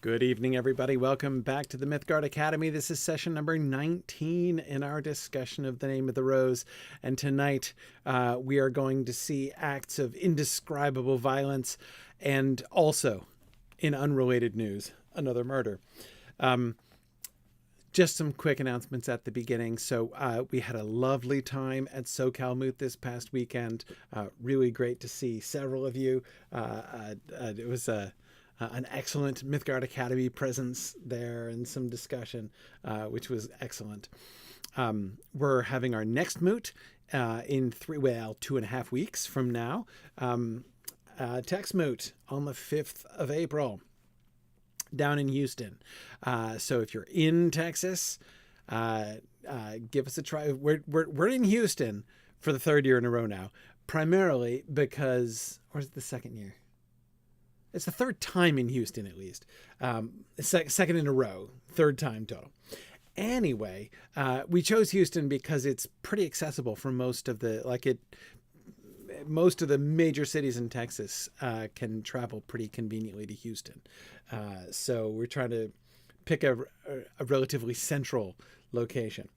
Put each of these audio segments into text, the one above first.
Good evening, everybody. Welcome back to the Mythgard Academy. This is session number 19 in our discussion of The Name of the Rose. And tonight we are going to see acts of indescribable violence and also, in unrelated news, another murder. Just some quick announcements at the beginning. So we had a lovely time at SoCal Moot this past weekend. Really great to see several of you. It was an excellent Mythgard Academy presence there and some discussion, which was excellent. We're having our next moot in 2.5 weeks from now. Tex Moot on the 5th of April down in Houston. So if you're in Texas, give us a try. We're in Houston for the third year in a row now, primarily because, or is it the second year? It's the third time in Houston, at least. Second in a row, third time total. Anyway, we chose Houston because it's pretty accessible for most of the major cities in Texas can travel pretty conveniently to Houston. So we're trying to pick a relatively central location.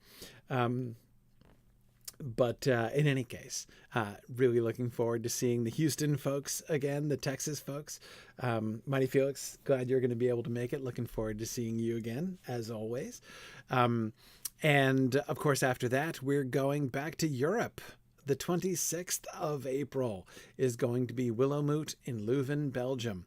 But in any case, really looking forward to seeing the Houston folks again, the Texas folks. Mighty Felix, glad you're going to be able to make it. Looking forward to seeing you again, as always. And of course, after that, we're going back to Europe. The 26th of April is going to be Willow Moot in Leuven, Belgium.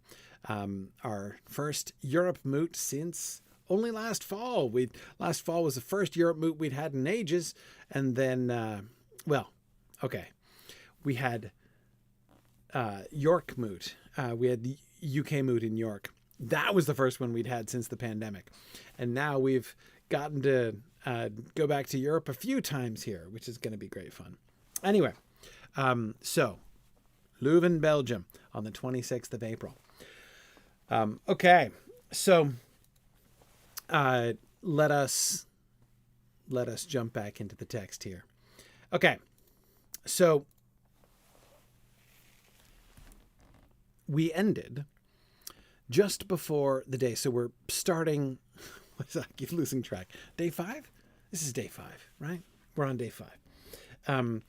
Our first Europe Moot since only last fall. Last fall was the first Europe Moot we'd had in ages. And then, we had York Moot. We had the UK Moot in York. That was the first one we'd had since the pandemic. And now we've gotten to go back to Europe a few times here, which is going to be great fun. Anyway, so Leuven, Belgium on the 26th of April. So let us jump back into the text here. Okay, so we ended just before the day. So we're starting. I keep losing track. Day 5. This is day 5, right? We're on day 5. At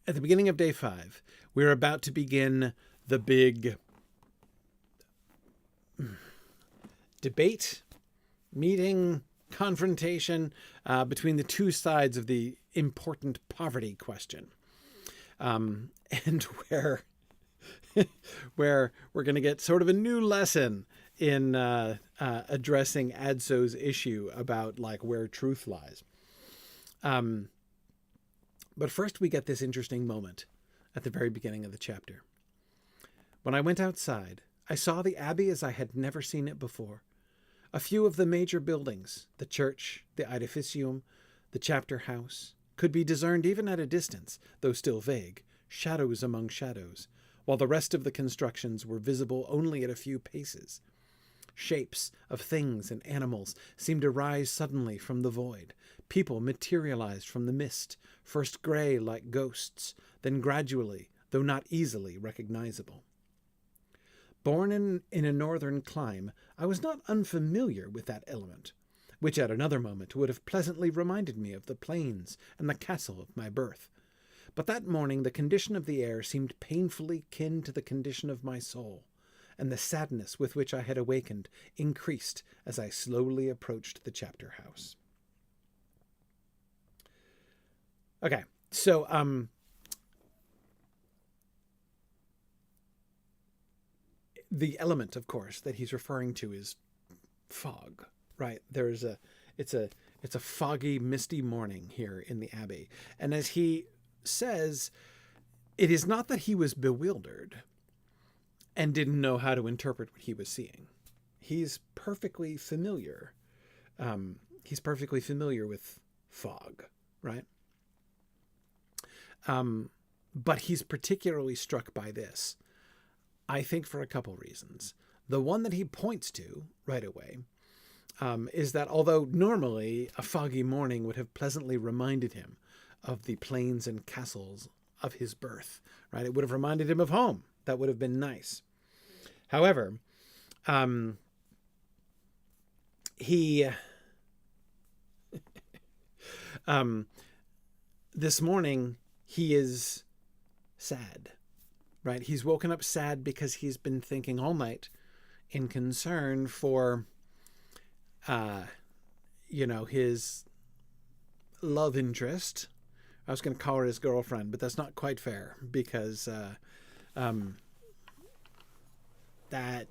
the beginning of day 5, we're about to begin the big debate, meeting, confrontation between the two sides of the important poverty question, and where we're going to get sort of a new lesson in addressing Adso's issue about where truth lies. But first we get this interesting moment at the very beginning of the chapter. When I went outside, I saw the Abbey as I had never seen it before. A few of the major buildings, the church, the edificium, the chapter house, could be discerned even at a distance, though still vague, shadows among shadows, while the rest of the constructions were visible only at a few paces. Shapes of things and animals seemed to rise suddenly from the void. People materialized from the mist, first gray like ghosts, then gradually, though not easily, recognizable. Born in a northern clime, I was not unfamiliar with that element, which at another moment would have pleasantly reminded me of the plains and the castle of my birth. But that morning the condition of the air seemed painfully kin to the condition of my soul, and the sadness with which I had awakened increased as I slowly approached the chapter house. Okay, so the element, of course, that he's referring to is fog, right? It's a foggy, misty morning here in the Abbey. And as he says, it is not that he was bewildered and didn't know how to interpret what he was seeing. He's perfectly familiar. He's perfectly familiar with fog, right? But he's particularly struck by this, I think, for a couple reasons. The one that he points to right away is that although normally a foggy morning would have pleasantly reminded him of the plains and castles of his birth, right? It would have reminded him of home, That would have been nice. However, he this morning he is sad, right? He's woken up sad because he's been thinking all night in concern for his love interest. I was going to call her his girlfriend, but that's not quite fair, because that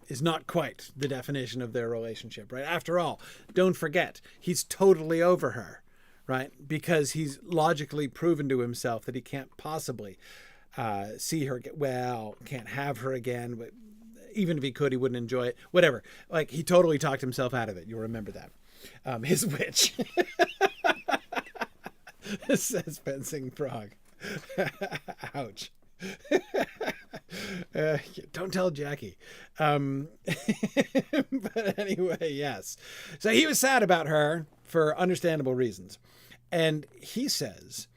is not quite the definition of their relationship, right? After all, don't forget, he's totally over her, right? Because he's logically proven to himself that he can't possibly see her can't have her again. But even if he could, he wouldn't enjoy it. Whatever. Like, he totally talked himself out of it. You'll remember that. His witch. Says Fencing Frog. Ouch. Don't tell Jackie. But anyway, yes. So he was sad about her for understandable reasons. And he says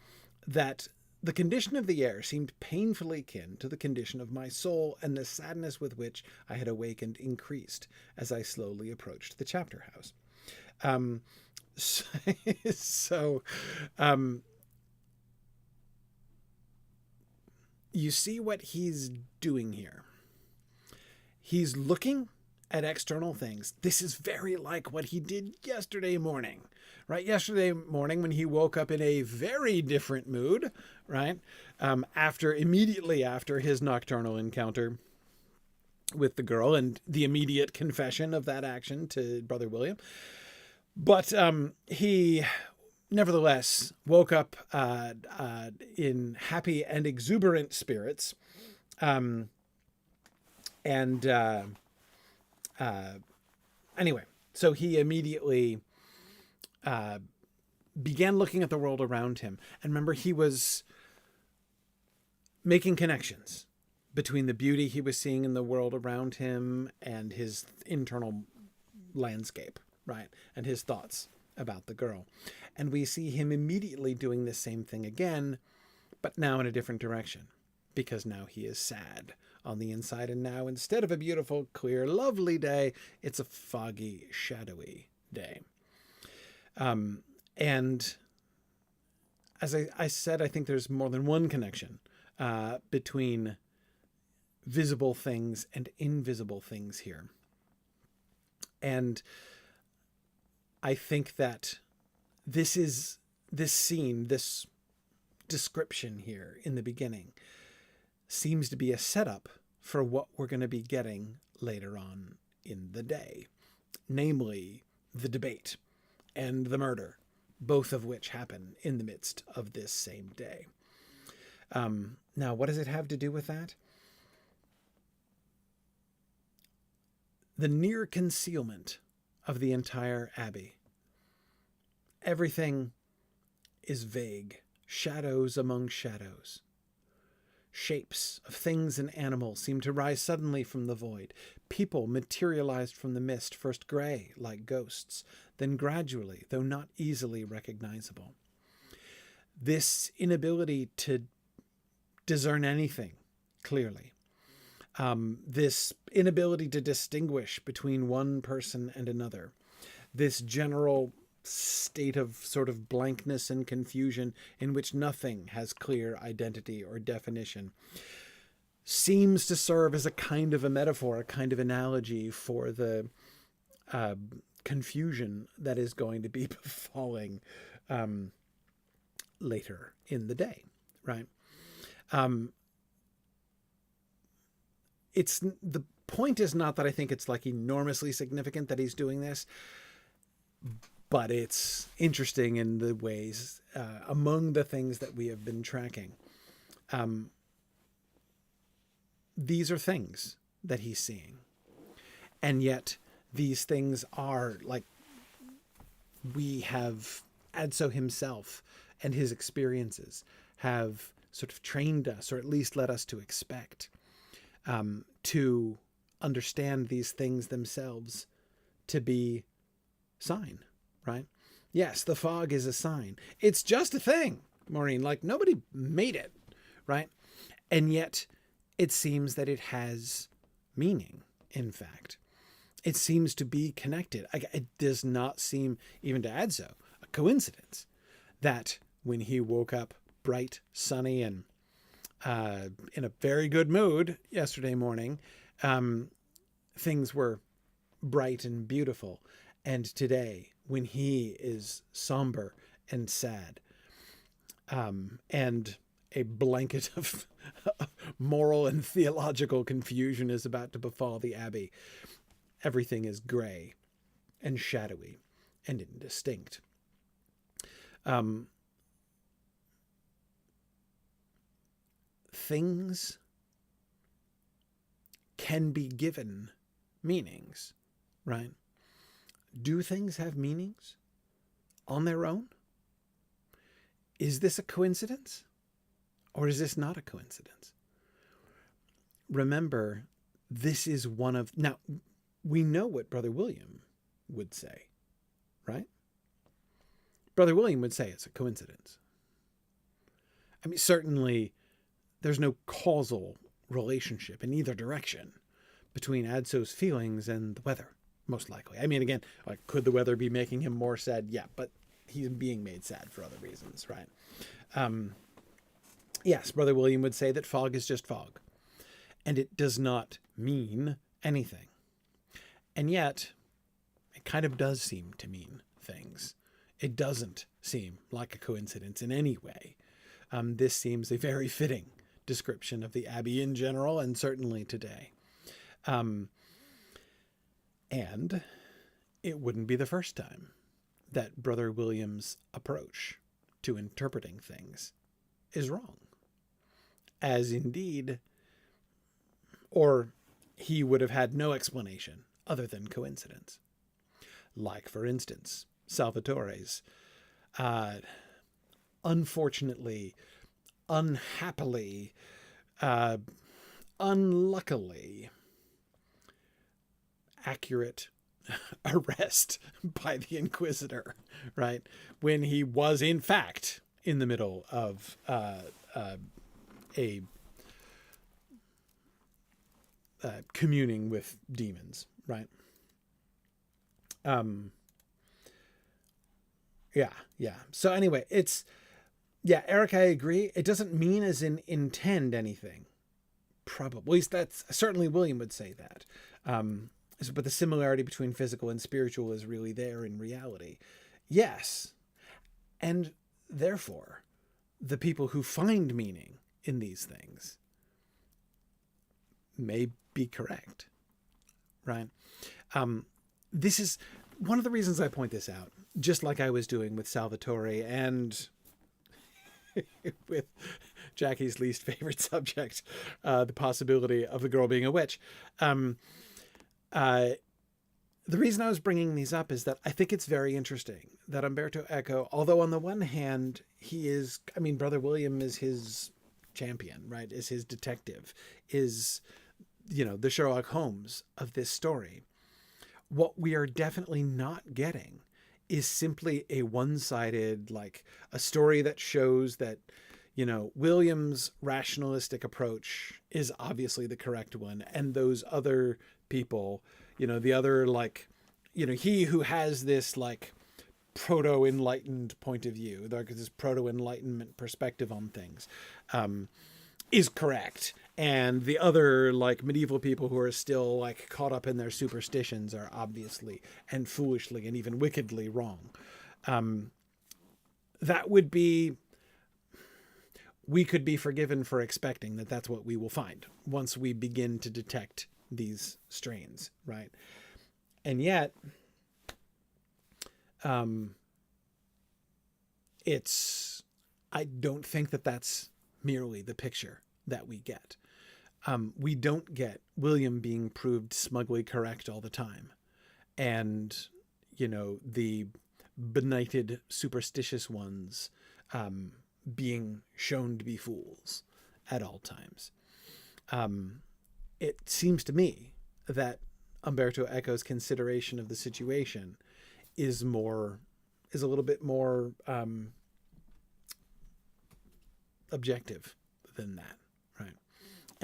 that the condition of the air seemed painfully kin to the condition of my soul, and the sadness with which I had awakened increased as I slowly approached the chapter house. You see what he's doing here. He's looking at external things. This is very like what he did yesterday morning, right? Yesterday morning when he woke up in a very different mood, right? Immediately after his nocturnal encounter with the girl and the immediate confession of that action to Brother William. But he nevertheless woke up in happy and exuberant spirits. Anyway, so he immediately began looking at the world around him. And remember, he was making connections between the beauty he was seeing in the world around him and his internal landscape, right? And his thoughts about the girl. And we see him immediately doing the same thing again, but now in a different direction, because now he is sad on the inside. And now, instead of a beautiful, clear, lovely day, it's a foggy, shadowy day. And as I said, I think there's more than one connection between visible things and invisible things here. And I think that this scene, this description here in the beginning, seems to be a setup for what we're going to be getting later on in the day, namely the debate and the murder, both of which happen in the midst of this same day. Now, what does it have to do with that? The near concealment of the entire Abbey. Everything is vague, shadows among shadows. Shapes of things and animals seem to rise suddenly from the void. People materialized from the mist, first gray, like ghosts, then gradually, though not easily recognizable. This inability to discern anything clearly, this inability to distinguish between one person and another, this general state of sort of blankness and confusion in which nothing has clear identity or definition, seems to serve as a kind of a metaphor, a kind of analogy for the confusion that is going to be befalling later in the day, right? The point is not that I think it's like enormously significant that he's doing this, but it's interesting in the ways, among the things that we have been tracking. These are things that he's seeing. And yet these things are like, we have, Adso himself and his experiences have sort of trained us, or at least led us to expect, to understand these things themselves to be sign, right? Yes, the fog is a sign. It's just a thing, Maureen, like nobody made it, right? And yet it seems that it has meaning, in fact. It seems to be connected. It does not seem, even to Adso, a coincidence that when he woke up bright, sunny, and in a very good mood yesterday morning, things were bright and beautiful. And today, when he is somber and sad, and a blanket of moral and theological confusion is about to befall the Abbey, everything is gray and shadowy and indistinct. Things can be given meanings, right? Do things have meanings on their own? Is this a coincidence? Or is this not a coincidence? Remember, this is one of... Now, we know what Brother William would say, right? Brother William would say it's a coincidence. I mean, certainly there's no causal relationship in either direction between Adso's feelings and the weather, most likely. I mean, again, like, could the weather be making him more sad? Yeah, but he's being made sad for other reasons, right? Yes, Brother William would say that fog is just fog, and it does not mean anything. And yet, it kind of does seem to mean things. It doesn't seem like a coincidence in any way. This seems a very fitting description of the Abbey in general, and certainly today. And it wouldn't be the first time that Brother William's approach to interpreting things is wrong. As indeed, or he would have had no explanation other than coincidence. Like, for instance, Salvatore's unfortunately, unhappily, unluckily accurate arrest by the Inquisitor, right? When he was, in fact, in the middle of communing with demons, right? Yeah. So anyway, Eric, I agree. It doesn't mean as in intend anything. Probably. At least that's certainly William would say that. But the similarity between physical and spiritual is really there in reality. Yes. And therefore, the people who find meaning in these things may be correct, right? This is one of the reasons I point this out, just like I was doing with Salvatore and with Jackie's least favorite subject, the possibility of the girl being a witch. The reason I was bringing these up is that I think it's very interesting that Umberto Eco, although on the one hand, Brother William is his champion, right? Is his detective, is, the Sherlock Holmes of this story. What we are definitely not getting is simply a one-sided, a story that shows that, William's rationalistic approach is obviously the correct one. And those other people, the other, he who has this, proto-enlightened point of view, this proto-enlightenment perspective on things, is correct. And the other, medieval people who are still, caught up in their superstitions are obviously and foolishly and even wickedly wrong. That would be... We could be forgiven for expecting that that's what we will find once we begin to detect these strains, right? And yet, I don't think that that's merely the picture that we get. We don't get William being proved smugly correct all the time. And, the benighted, superstitious ones being shown to be fools at all times. It seems to me that Umberto Eco's consideration of the situation is a little bit more objective than that, right?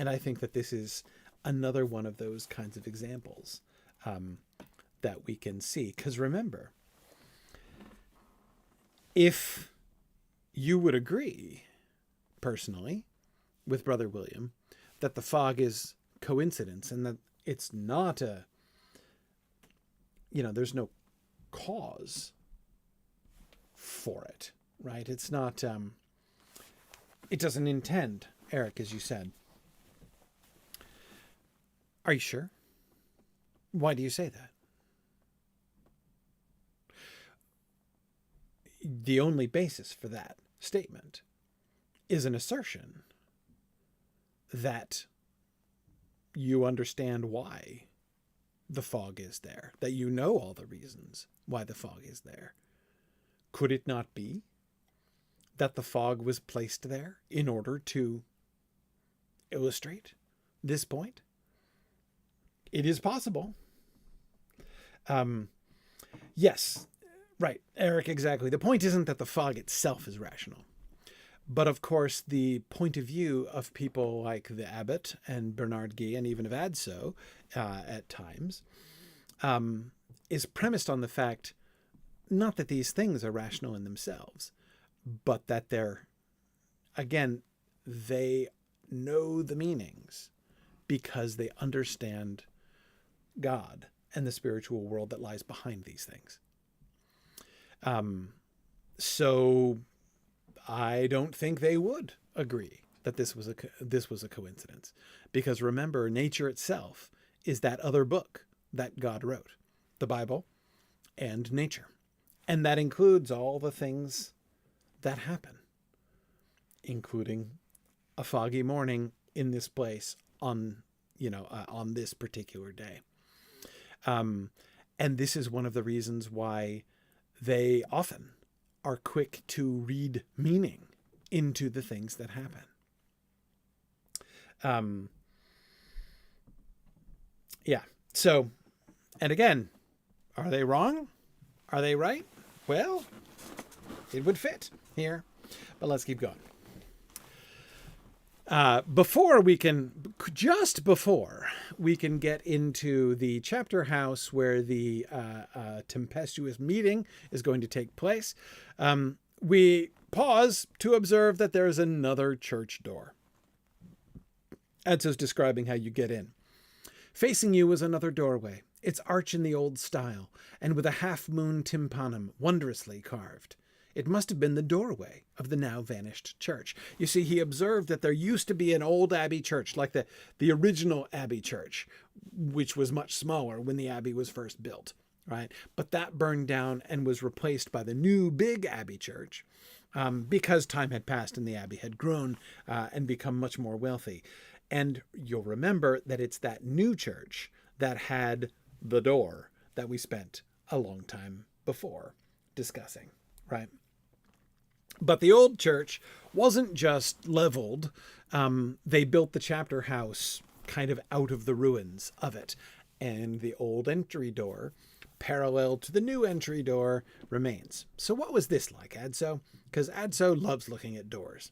And I think that this is another one of those kinds of examples that we can see. Because remember, if you would agree, personally, with Brother William, that the fog is coincidence and that it's not there's no cause for it, right? It's not, it doesn't intend, Eric, as you said. Are you sure? Why do you say that? The only basis for that statement is an assertion that you understand why the fog is there, that you know all the reasons why the fog is there. Could it not be that the fog was placed there in order to illustrate this point? It is possible. Yes, right, Eric, exactly. The point isn't that the fog itself is rational. But of course, the point of view of people like the abbot and Bernard Guy and even of Adso at times is premised on the fact not that these things are rational in themselves, but that they know the meanings because they understand God and the spiritual world that lies behind these things. So I don't think they would agree that this was a coincidence, because remember, nature itself is that other book that God wrote, the Bible and nature. And that includes all the things that happen, including a foggy morning in this place on this particular day. And this is one of the reasons why they often are quick to read meaning into the things that happen. So, and again, are they wrong? Are they right? Well, it would fit here, but let's keep going. Before we can get into the chapter house where the tempestuous meeting is going to take place, we pause to observe that there is another church door. Adso's describing how you get in. Facing you is another doorway, its arch in the old style, and with a half-moon tympanum wondrously carved. It must have been the doorway of the now vanished church. You see, he observed that there used to be an old Abbey church, like the original Abbey church, which was much smaller when the Abbey was first built, right? But that burned down and was replaced by the new big Abbey church because time had passed and the Abbey had grown and become much more wealthy. And you'll remember that it's that new church that had the door that we spent a long time before discussing, right? But the old church wasn't just leveled. They built the chapter house kind of out of the ruins of it. And the old entry door, parallel to the new entry door, remains. So what was this like, Adso? Because Adso loves looking at doors.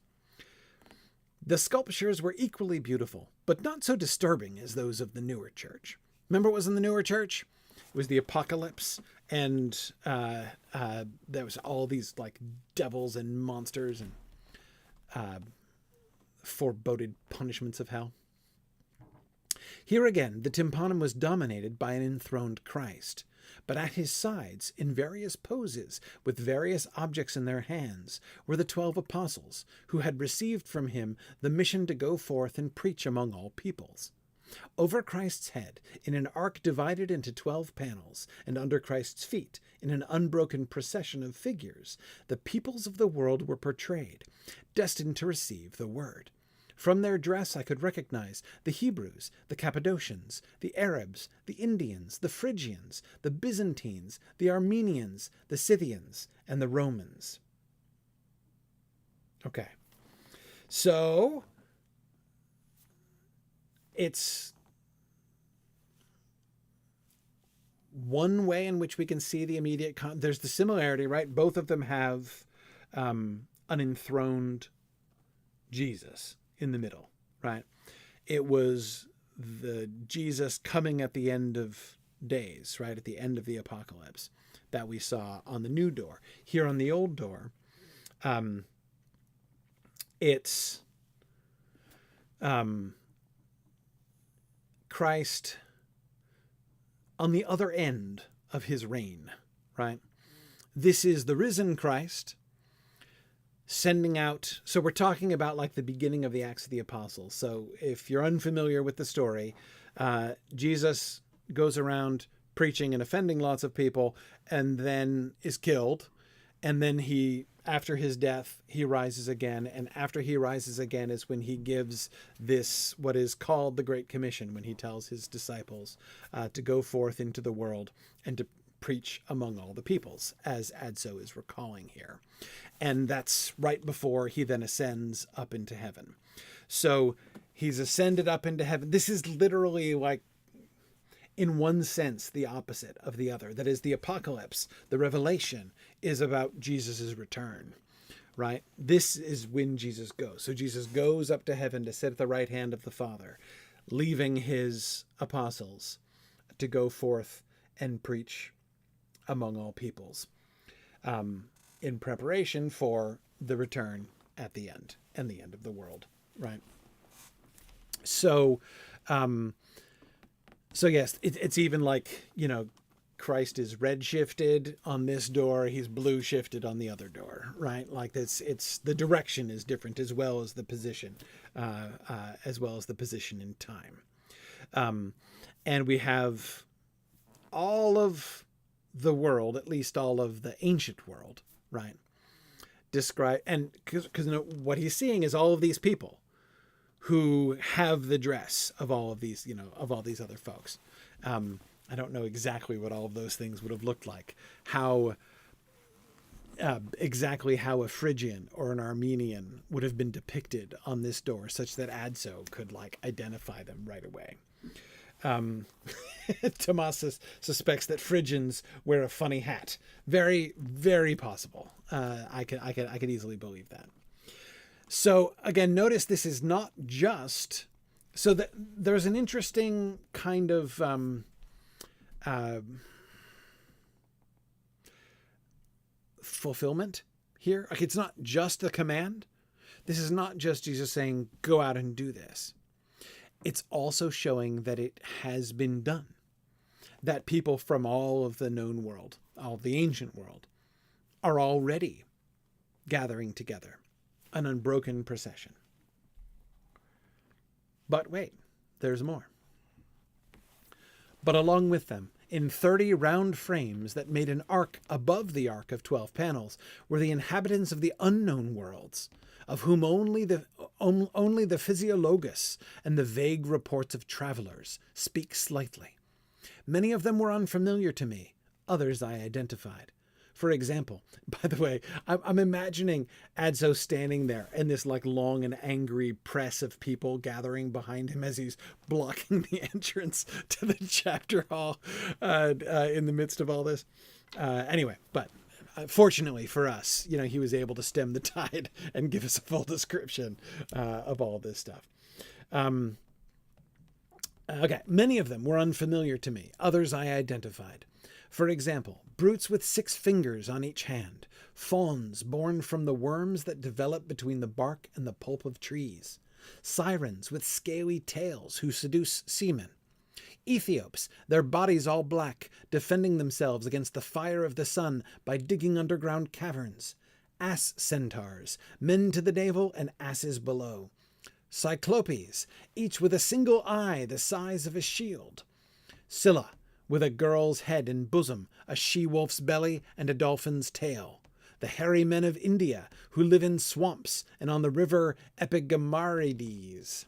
The sculptures were equally beautiful, but not so disturbing as those of the newer church. Remember what was in the newer church? It was the apocalypse, and there was all these like devils and monsters and foreboded punishments of hell. Here again, the tympanum was dominated by an enthroned Christ, but at his sides, in various poses, with various objects in their hands, were the 12 apostles, who had received from him the mission to go forth and preach among all peoples. Over Christ's head, in an arc divided into 12 panels, and under Christ's feet, in an unbroken procession of figures, the peoples of the world were portrayed, destined to receive the word. From their dress I could recognize the Hebrews, the Cappadocians, the Arabs, the Indians, the Phrygians, the Byzantines, the Armenians, the Scythians, and the Romans. Okay. So it's one way in which we can see the immediate there's the similarity, right? Both of them have an enthroned Jesus in the middle, right? it was the Jesus coming at the end of days, right? At the end of the apocalypse that we saw on the new door. Here on the old door, it's Christ on the other end of his reign, right? This is the risen Christ sending out. So we're talking about like the beginning of the Acts of the Apostles. So if you're unfamiliar with the story, Jesus goes around preaching and offending lots of people and then is killed. And then after his death, he rises again. And after he rises again is when he gives this, what is called the Great Commission, when he tells his disciples to go forth into the world and to preach among all the peoples, as Adso is recalling here. And that's right before he then ascends up into heaven. So he's ascended up into heaven. This is literally like, in one sense, the opposite of the other. That is, the apocalypse, the revelation, is about Jesus's return, right? This is when Jesus goes. So Jesus goes up to heaven to sit at the right hand of the Father, leaving his apostles to go forth and preach among all peoples, in preparation for the return at the end and the end of the world, right? So, so yes, it's even like, Christ is red shifted on this door. He's blue shifted on the other door, right? Like it's the direction is different as well as the position, in time. And we have all of the world, at least all of the ancient world, right? Describe, and because what he's seeing is all of these people who have the dress of all of these, of all these other folks. I don't know exactly what all of those things would have looked like. Exactly how a Phrygian or an Armenian would have been depicted on this door, such that Adso could identify them right away. Tomas suspects that Phrygians wear a funny hat. Very, very possible. I could easily believe that. So again, notice this is not just, so that there's an interesting kind of fulfillment here. Like, it's not just the command. This is not just Jesus saying, go out and do this. It's also showing that it has been done. That people from all of the known world, all of the ancient world, are already gathering together. An unbroken procession. But wait, there's more. But along with them, in 30 round frames that made an arc above the arc of 12 panels, were the inhabitants of the unknown worlds, of whom only the physiologus and the vague reports of travelers speak slightly. Many of them were unfamiliar to me, others I identified. For example, by the way, I'm imagining Adso standing there and this long and angry press of people gathering behind him as he's blocking the entrance to the chapter hall in the midst of all this. Anyway, but fortunately for us, he was able to stem the tide and give us a full description of all this stuff. Okay, many of them were unfamiliar to me. Others I identified. For example, brutes with 6 fingers on each hand, fauns born from the worms that develop between the bark and the pulp of trees, sirens with scaly tails who seduce seamen, Ethiops, their bodies all black, defending themselves against the fire of the sun by digging underground caverns, ass centaurs, men to the navel and asses below, cyclopes, each with a single eye the size of a shield, Scylla, with a girl's head and bosom, a she-wolf's belly, and a dolphin's tail. The hairy men of India, who live in swamps and on the river Epigamarides.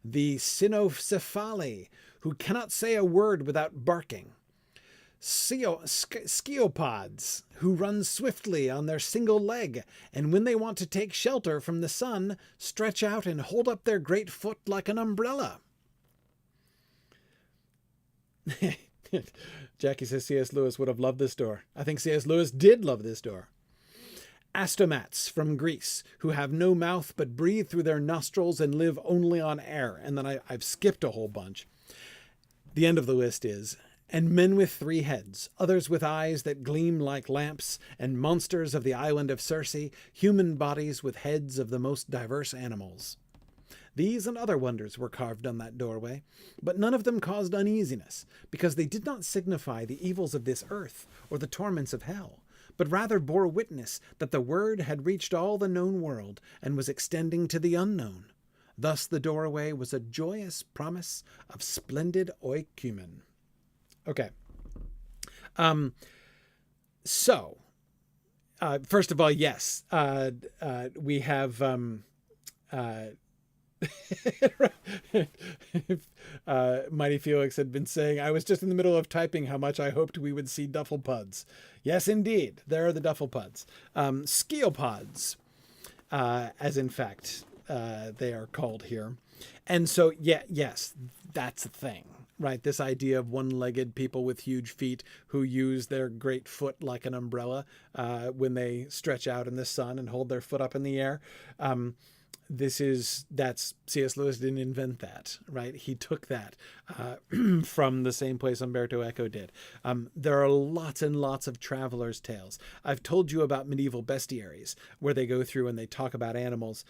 The cynocephali, who cannot say a word without barking. Sciapods, who run swiftly on their single leg, and when they want to take shelter from the sun, stretch out and hold up their great foot like an umbrella. Jackie says C.S. Lewis would have loved this door. I think C.S. Lewis did love this door. Astomats from Greece, who have no mouth but breathe through their nostrils and live only on air. And then I've skipped a whole bunch. The end of the list is, and men with 3 heads, others with eyes that gleam like lamps, and monsters of the island of Circe, human bodies with heads of the most diverse animals. These and other wonders were carved on that doorway, but none of them caused uneasiness, because they did not signify the evils of this earth or the torments of hell, but rather bore witness that the word had reached all the known world and was extending to the unknown. Thus the doorway was a joyous promise of splendid oikoumene. Okay. So, first of all, yes, we have, Mighty Felix had been saying, I was just in the middle of typing how much I hoped we would see duffel puds. Yes, indeed. There are the duffel puds. Sceopods, as in fact, they are called here. And so, yeah, yes, that's a thing, right? This idea of one-legged people with huge feet who use their great foot like an umbrella when they stretch out in the sun and hold their foot up in the air. That's C.S. Lewis didn't invent that, right? He took that from the same place Umberto Eco did. There are lots and lots of travelers' tales. I've told you about medieval bestiaries where they go through and they talk about animals,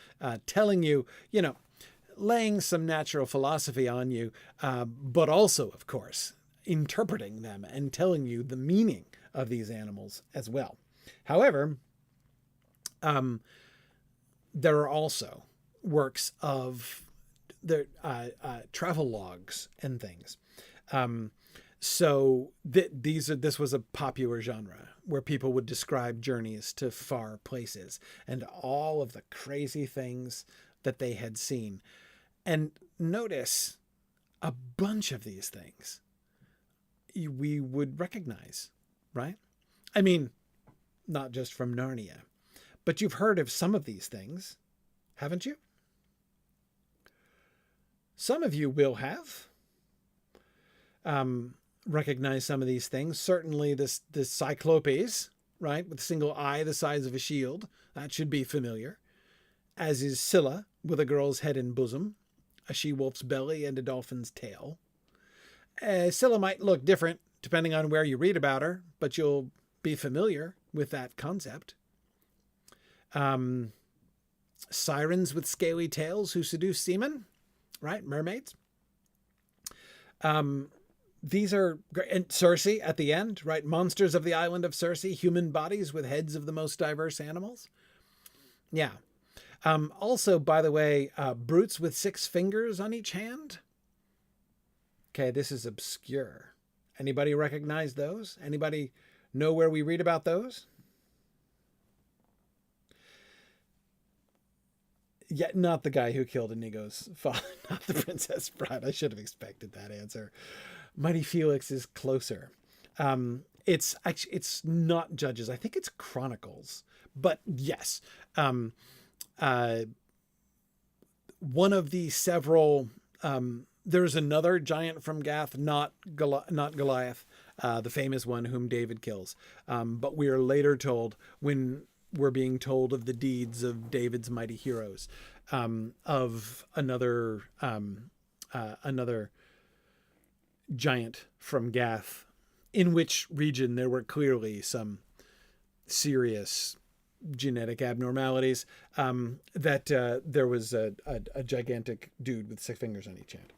telling you, laying some natural philosophy on you, but also, of course, interpreting them and telling you the meaning of these animals as well. However, there are also works of the travel logs and things. So this was a popular genre where people would describe journeys to far places and all of the crazy things that they had seen. And notice a bunch of these things we would recognize, right? I mean, not just from Narnia, but you've heard of some of these things, haven't you? Some of you will have recognized some of these things. Certainly this Cyclopes, right, with a single eye the size of a shield. That should be familiar. As is Scylla, with a girl's head and bosom, a she-wolf's belly, and a dolphin's tail. Scylla might look different depending on where you read about her, but you'll be familiar with that concept. Sirens with scaly tails who seduce seamen, right? Mermaids. These are great. And Circe at the end, right? Monsters of the island of Circe, human bodies with heads of the most diverse animals. Yeah. Also, by the way, brutes with 6 fingers on each hand. Okay, this is obscure. Anybody recognize those? Anybody know where we read about those? Yeah, not the guy who killed Inigo's father, not the Princess Bride. I should have expected that answer. Mighty Felix is closer. It's not Judges. I think it's Chronicles. But yes, one of the several. There's another giant from Gath, not Goliath, the famous one whom David kills. But we are later told, when we're being told of the deeds of David's mighty heroes, of another giant from Gath, in which region there were clearly some serious genetic abnormalities, that there was a gigantic dude with 6 fingers on each hand.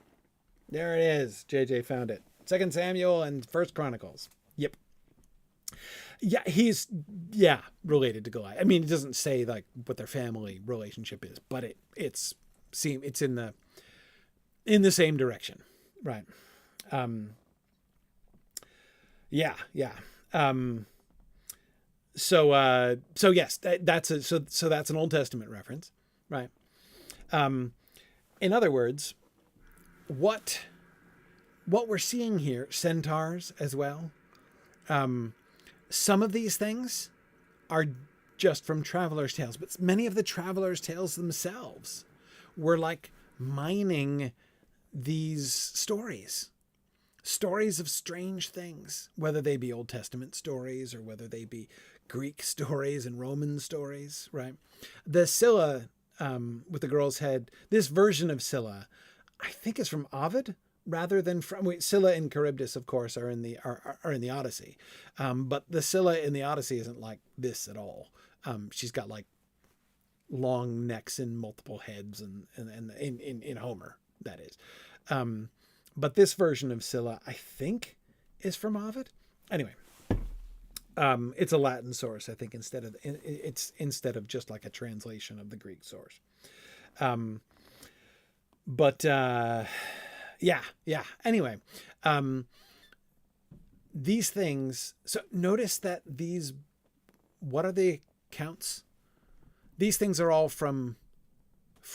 There it is. JJ found it. 2 Samuel and 1 Chronicles. Yep. Yeah, he's related to Goliath. I mean, it doesn't say like what their family relationship is, but it's in the same direction, right? Yeah. So yes, that's an Old Testament reference, right? In other words, what we're seeing here, centaurs as well. Some of these things are just from travelers' tales, but many of the travelers' tales themselves were like mining these stories of strange things, whether they be Old Testament stories or whether they be Greek stories and Roman stories, right? The Scylla with the girl's head, this version of Scylla, I think is from Ovid rather than from Scylla and Charybdis, of course, are in the Odyssey. But the Scylla in the Odyssey isn't like this at all. She's got like long necks and multiple heads and in Homer, that is. But this version of Scylla, I think, is from Ovid. Anyway, it's a Latin source, I think, instead of just like a translation of the Greek source. Yeah. Anyway, these things. So notice that what are the accounts? These things are all from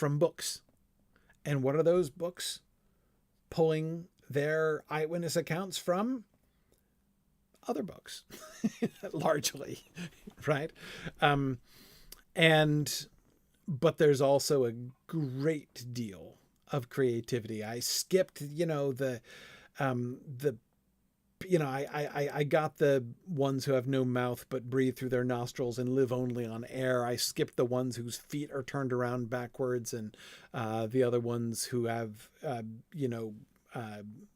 books. And what are those books pulling their eyewitness accounts from? Other books, largely, right? But there's also a great deal of creativity. I skipped, I got the ones who have no mouth but breathe through their nostrils and live only on air. I skipped the ones whose feet are turned around backwards, and the other ones who have,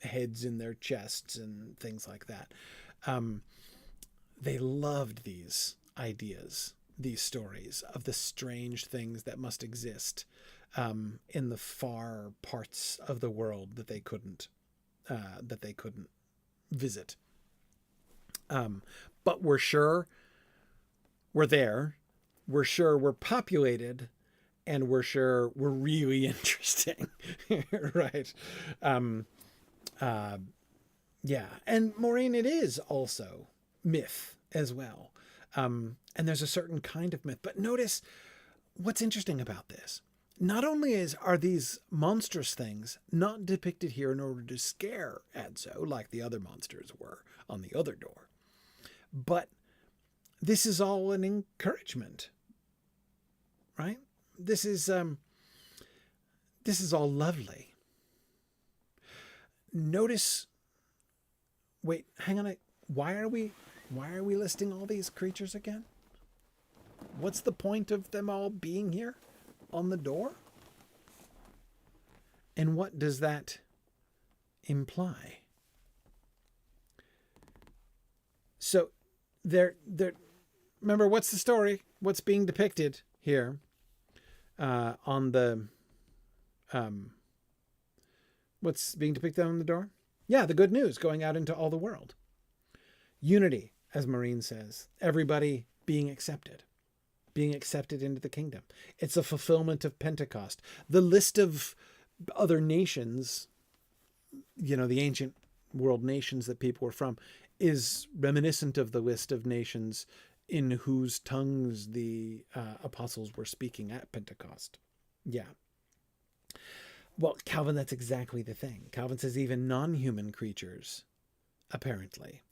heads in their chests and things like that. They loved these ideas, these stories of the strange things that must exist in the far parts of the world that they couldn't visit. But we're sure we're there. We're sure we're populated, and we're sure we're really interesting, right? Yeah. And Maureen, it is also myth as well. And there's a certain kind of myth, but notice what's interesting about this. Not only are these monstrous things not depicted here in order to scare Adso like the other monsters were on the other door, but this is all an encouragement, right? This is all lovely. Notice. Wait, hang on. Why are we listing all these creatures again? What's the point of them all being here on the door? And what does that imply? So remember, what's the story? What's being depicted here on the what's being depicted on the door? Yeah, the good news going out into all the world. Unity, as Maureen says, everybody being accepted into the kingdom. It's a fulfillment of Pentecost. The list of other nations, the ancient world nations that people were from, is reminiscent of the list of nations in whose tongues the apostles were speaking at Pentecost. Yeah. Well, Calvin, that's exactly the thing. Calvin says even non-human creatures, apparently.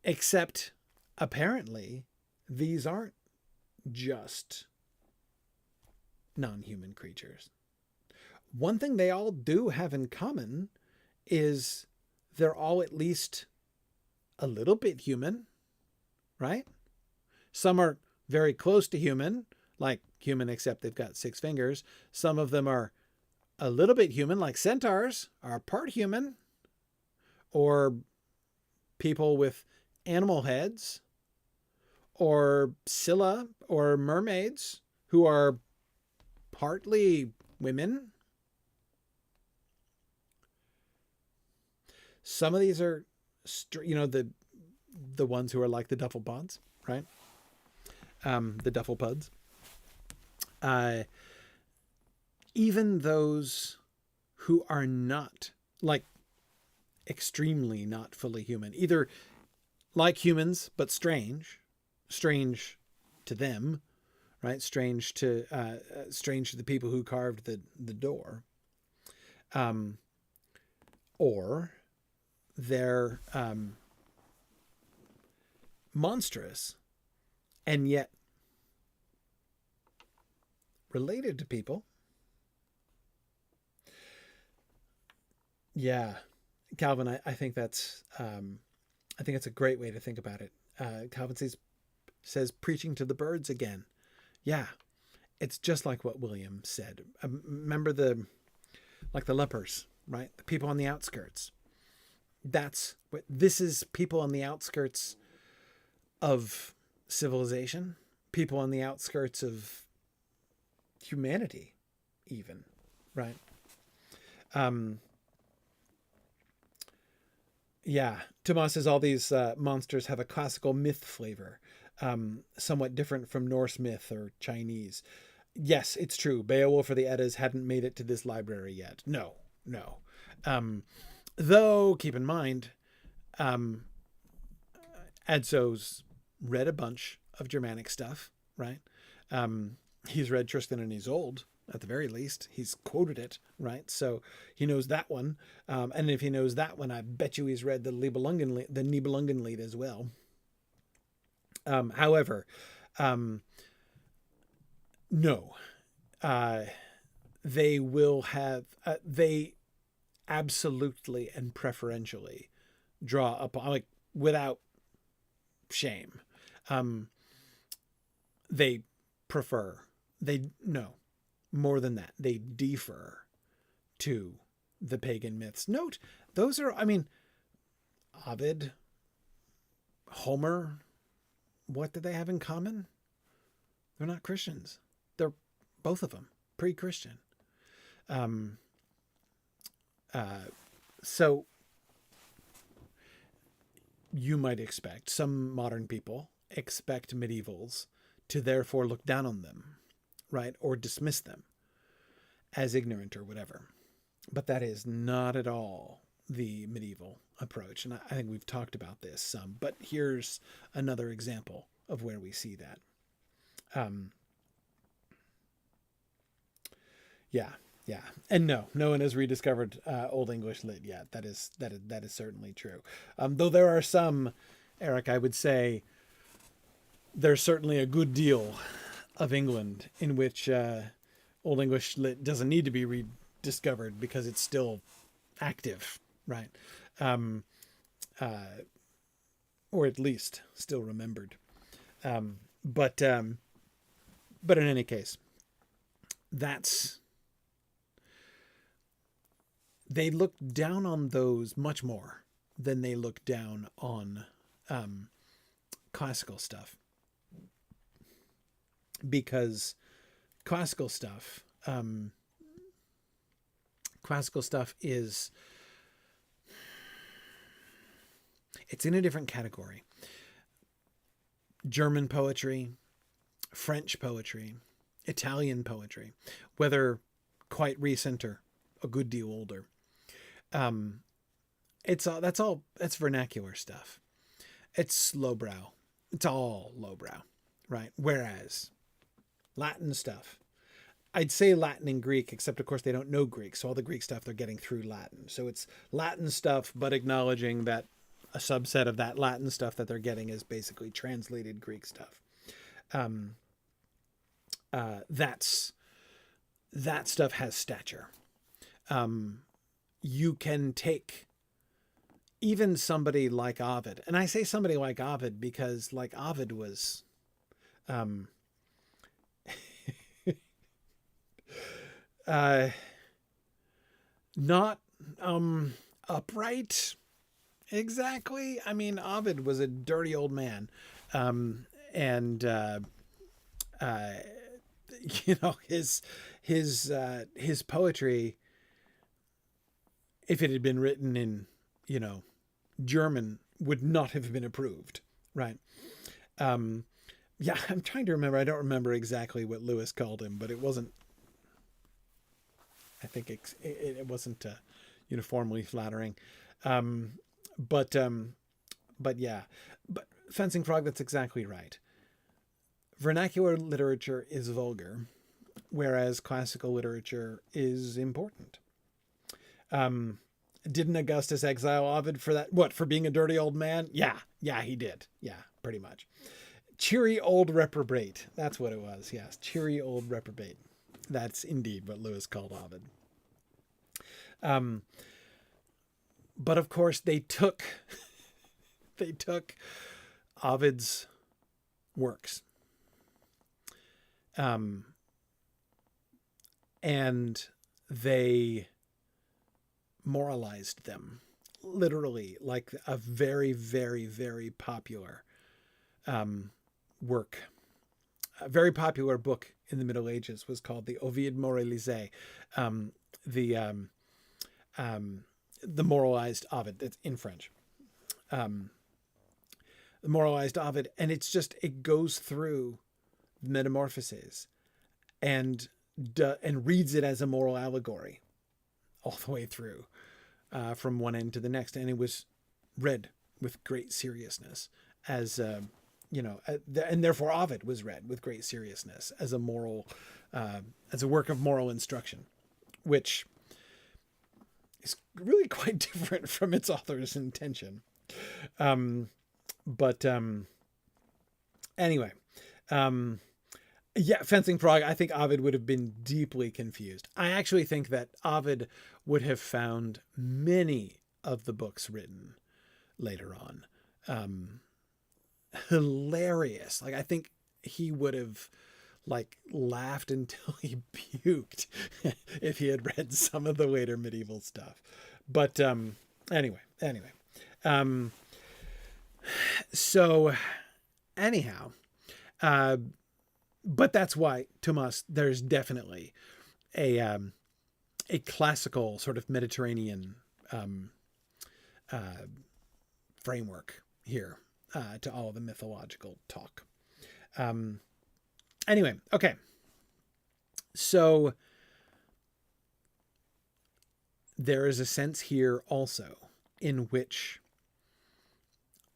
Except, apparently, these aren't just non-human creatures. One thing they all do have in common is they're all at least a little bit human. Right? Some are very close to human, like human, except they've got 6 fingers. Some of them are a little bit human, like centaurs are part human, or people with animal heads, or Scylla, or mermaids who are partly women. Some of these are, the ones who are like the Dufflepods, right? The Dufflepods. Even those who are not, like, extremely not fully human, either like humans, but strange to them, right? Strange to the people who carved the door. Or they're, monstrous and yet related to people. Yeah, Calvin, I think that's I think it's a great way to think about it. Calvin says preaching to the birds again. Yeah, it's just like what William said. Remember the lepers, right? The people on the outskirts. That's what this is. People on the outskirts of civilization. People on the outskirts of humanity, even, right? Um, Yeah, Tomas says all these monsters have a classical myth flavor, somewhat different from Norse myth or Chinese. Yes, it's true. Beowulf or the Eddas hadn't made it to this library yet. No, no. Um, though, keep in mind, um, Adso's read a bunch of Germanic stuff, right? He's read Tristan and Isolde, at the very least. He's quoted it, right? So he knows that one. And if he knows that one, I bet you he's read the Nibelungenlied as well. However, no. They will have, they absolutely and preferentially draw upon, like, without shame. They prefer, they, no, more than that, they defer to the pagan myths. Note, those are, I mean, Ovid, Homer, what do they have in common? They're not Christians. They're both of them pre-Christian. So you might expect, some modern people expect medievals to therefore look down on them, right? Or dismiss them as ignorant or whatever. But that is not at all the medieval approach. And I think we've talked about this some, but here's another example of where we see that. Yeah. And no one has rediscovered Old English lit yet. That is certainly true. Though there are some, Eric, I would say there's certainly a good deal of England in which Old English lit doesn't need to be rediscovered because it's still active, right? Or at least still remembered. But in any case, they look down on those much more than they look down on classical stuff. Because classical stuff is, it's in a different category. German poetry, French poetry, Italian poetry, whether quite recent or a good deal older. That's vernacular stuff. It's lowbrow. It's all lowbrow, right? Whereas Latin stuff, I'd say Latin and Greek, except of course they don't know Greek. So all the Greek stuff they're getting through Latin. So it's Latin stuff, but acknowledging that a subset of that Latin stuff that they're getting is basically translated Greek stuff. That stuff has stature. You can take even somebody like Ovid, and I say somebody like Ovid because, like, Ovid was, not upright exactly. I mean, Ovid was a dirty old man, and his poetry, if it had been written in, German, would not have been approved, right? Yeah, I'm trying to remember. I don't remember exactly what Lewis called him, but it wasn't, I think it wasn't uniformly flattering. But yeah, but Fencing Frog, that's exactly right. Vernacular literature is vulgar, whereas classical literature is important. Didn't Augustus exile Ovid for that? What, for being a dirty old man? Yeah, he did. Yeah, pretty much. Cheery old reprobate. That's what it was. Yes, cheery old reprobate. That's indeed what Lewis called Ovid. But of course they took Ovid's works, and they moralized them, literally, like a very, very, very popular work. A very popular book in the Middle Ages was called the Ovid Moralisé, the moralized Ovid. It's in French. The moralized Ovid, and it goes through metamorphoses and reads it as a moral allegory all the way through, from one end to the next, and it was read with great seriousness as and therefore Ovid was read with great seriousness as a work of moral instruction, which is really quite different from its author's intention. Anyway, Fencing Frog, I think Ovid would have been deeply confused. I actually think that Ovid would have found many of the books written later on hilarious. Like, I think he would have laughed until he puked if he had read some of the later medieval stuff. But anyway. So anyhow, but that's why, Tomas, there's definitely a classical sort of Mediterranean framework here to all the mythological talk. Anyway, okay. So there is a sense here also in which,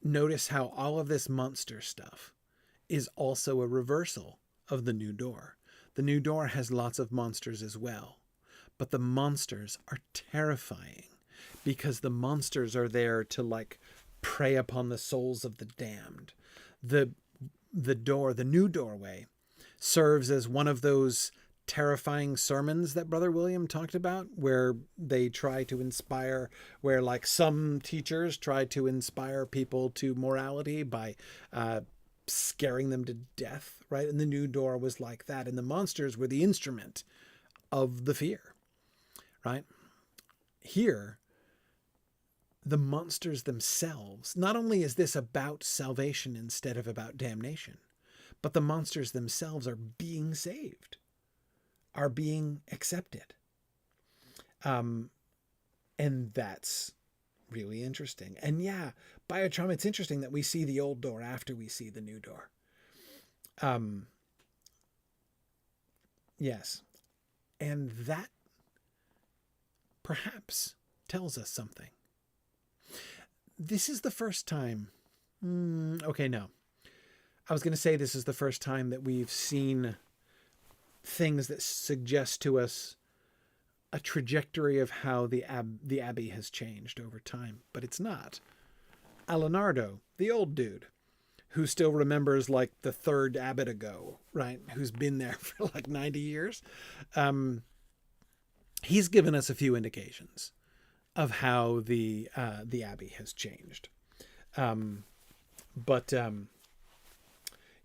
notice how all of this monster stuff is also a reversal of the new door. The new door has lots of monsters as well, but the monsters are terrifying because the monsters are there to prey upon the souls of the damned. The door, the new doorway, serves as one of those terrifying sermons that Brother William talked about, where they try to inspire, where some teachers try to inspire people to morality by scaring them to death, right? And the new door was like that. And the monsters were the instrument of the fear, right? Here, the monsters themselves, not only is this about salvation instead of about damnation, but the monsters themselves are being saved, are being accepted. And that's really interesting. And yeah, Biochom, it's interesting that we see the old door after we see the new door. Yes. And that perhaps tells us something. This is the first time. Okay, no. I was going to say this is the first time that we've seen things that suggest to us a trajectory of how the Abbey has changed over time, but it's not. Alenardo, the old dude, who still remembers the third abbot ago, right? Who's been there for 90 years. He's given us a few indications of how the Abbey has changed.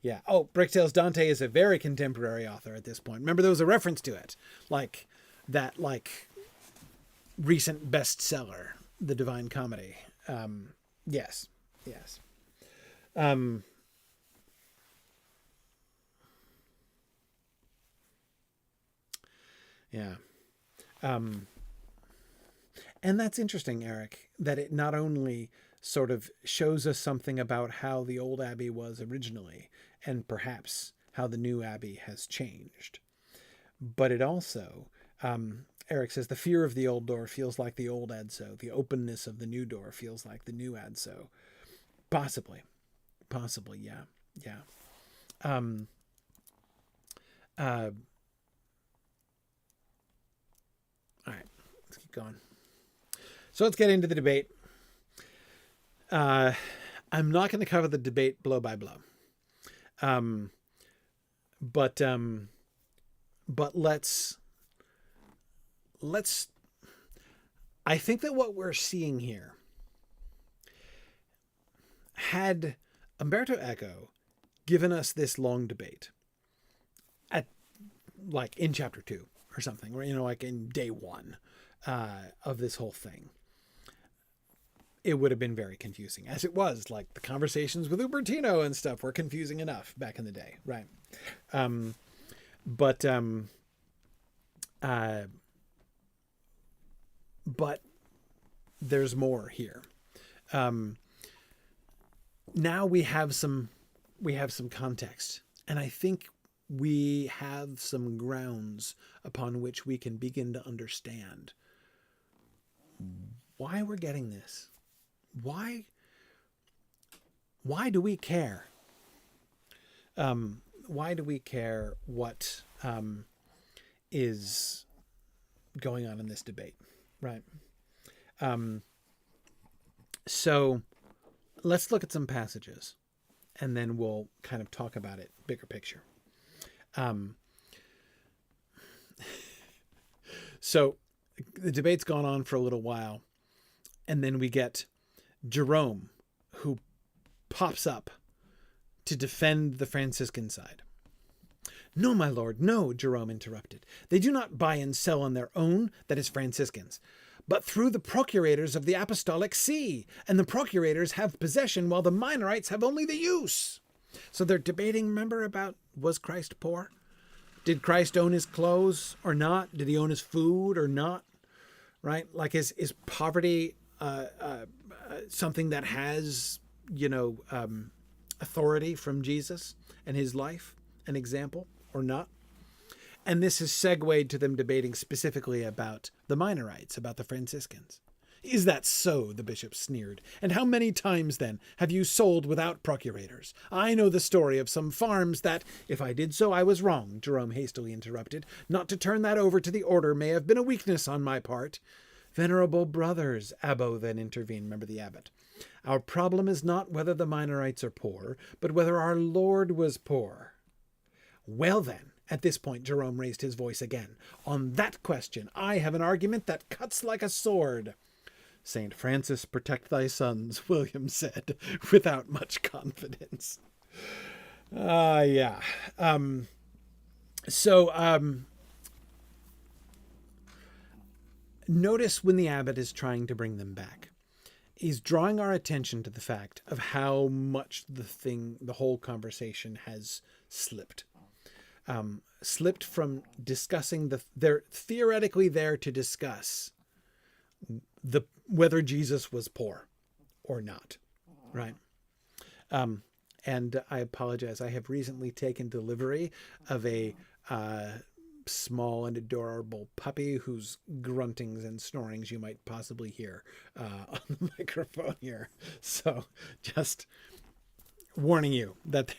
Yeah. Oh, Bricktails Dante is a very contemporary author at this point. Remember, there was a reference to it, that recent bestseller, The Divine Comedy. Yes. Yeah. And that's interesting, Eric, that it not only sort of shows us something about how the old Abbey was originally, and perhaps how the new Abbey has changed, but it also, Eric says, the fear of the old door feels like the old Adso. The openness of the new door feels like the new Adso. Possibly, yeah. All right, let's keep going. So let's get into the debate. I'm not going to cover the debate blow by blow. But let's I think that what we're seeing here, had Umberto Eco given us this long debate at like in chapter 2 or something, or, like in day 1 of this whole thing, it would have been very confusing, as it was. Like, the conversations with Ubertino and stuff were confusing enough back in the day. Right. But there's more here. Now we have some context, and I think we have some grounds upon which we can begin to understand why we're getting this. Why do we care? Why do we care what is going on in this debate? Right. So let's look at some passages, and then we'll kind of talk about it bigger picture. So the debate's gone on for a little while, and then we get Jerome, who pops up to defend the Franciscan side. "No, my lord, no," Jerome interrupted. "They do not buy and sell on their own, that is Franciscans, but through the procurators of the Apostolic See, and the procurators have possession while the Minorites have only the use." So they're debating, remember, about, was Christ poor? Did Christ own his clothes or not? Did he own his food or not? Right? Like, is poverty something that has, authority from Jesus and his life, an example, or not? And this is segued to them debating specifically about the Minorites, about the Franciscans. "Is that so?" the bishop sneered. "And how many times, then, have you sold without procurators? I know the story of some farms that—" "If I did so, I was wrong," Jerome hastily interrupted. "Not to turn that over to the order may have been a weakness on my part." "Venerable brothers," Abbo then intervened, remember the abbot, "our problem is not whether the Minorites are poor, but whether our Lord was poor." "Well then," at this point Jerome raised his voice again, "on that question I have an argument that cuts like a sword." "Saint Francis protect thy sons," William said, without much confidence. Yeah. Notice when the abbot is trying to bring them back, he's drawing our attention to the fact of how much the whole conversation has slipped. Slipped from discussing they're theoretically there to discuss whether Jesus was poor or not, right? And I apologize. I have recently taken delivery of a small and adorable puppy whose gruntings and snorings you might possibly hear on the microphone here. So just warning you that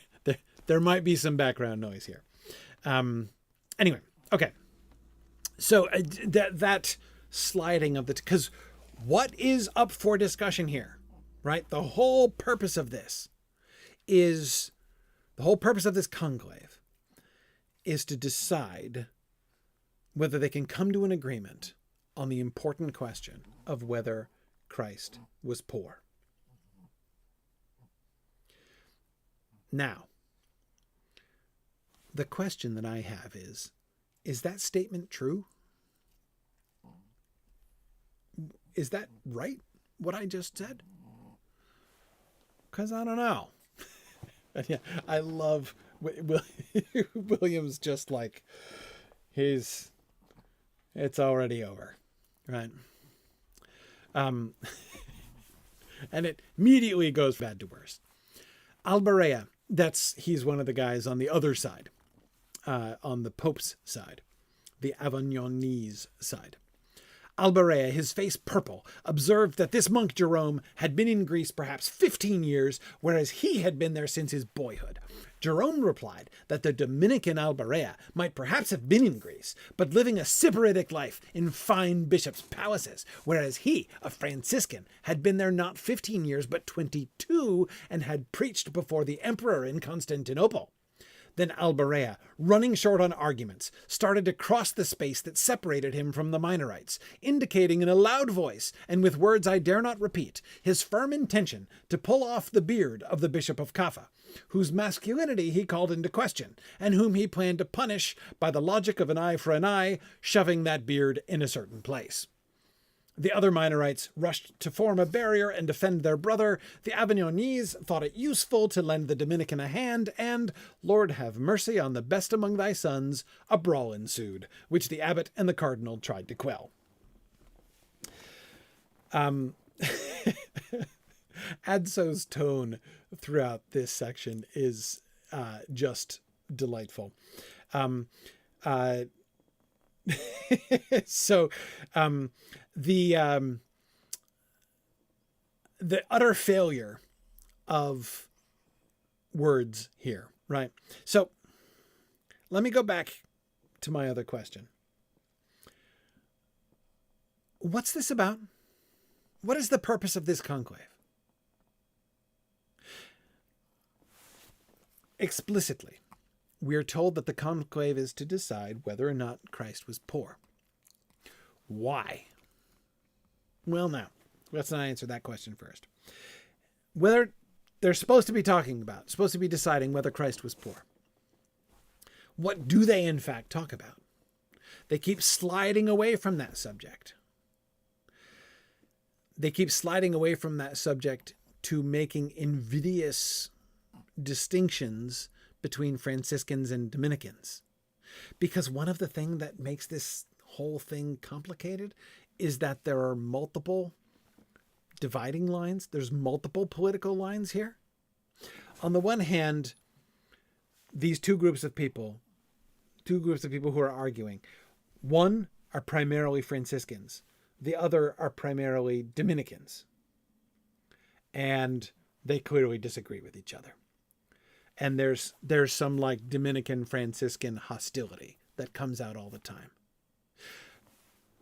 there might be some background noise here. Anyway, okay. So that sliding of because what is up for discussion here, right? The whole purpose of this conclave is to decide whether they can come to an agreement on the important question of whether Christ was poor. Now, the question that I have is that statement true? Is that right, what I just said? Because I don't know. Yeah, I love William's just like, it's already over, right? And it immediately goes bad to worse. Alberea, he's one of the guys on the other side, on the Pope's side, the Avignonese side. Alberea, his face purple, observed that this monk Jerome had been in Greece perhaps 15 years, whereas he had been there since his boyhood. Jerome replied that the Dominican Alberea might perhaps have been in Greece, but living a Sybaritic life in fine bishops' palaces, whereas he, a Franciscan, had been there not 15 years but 22, and had preached before the emperor in Constantinople. Then Albarea, running short on arguments, started to cross the space that separated him from the Minorites, indicating in a loud voice, and with words I dare not repeat, his firm intention to pull off the beard of the Bishop of Kaffa, whose masculinity he called into question, and whom he planned to punish by the logic of an eye for an eye, shoving that beard in a certain place. The other Minorites rushed to form a barrier and defend their brother. The Avignonese thought it useful to lend the Dominican a hand, and, Lord have mercy on the best among thy sons, a brawl ensued, which the abbot and the cardinal tried to quell. Adso's tone throughout this section is just delightful. The utter failure of words here, right? So let me go back to my other question. What's this about? What is the purpose of this conclave? Explicitly, we are told that the conclave is to decide whether or not Christ was poor. Why? Well, now, let's not answer that question first. Whether they're supposed to be deciding whether Christ was poor. What do they in fact talk about? They keep sliding away from that subject. They keep sliding away from that subject to making invidious distinctions between Franciscans and Dominicans. Because one of the things that makes this whole thing complicated is that there are multiple dividing lines. There's multiple political lines here. On the one hand, these two groups of people who are arguing, one are primarily Franciscans, the other are primarily Dominicans. And they clearly disagree with each other. And there's some like Dominican Franciscan hostility that comes out all the time.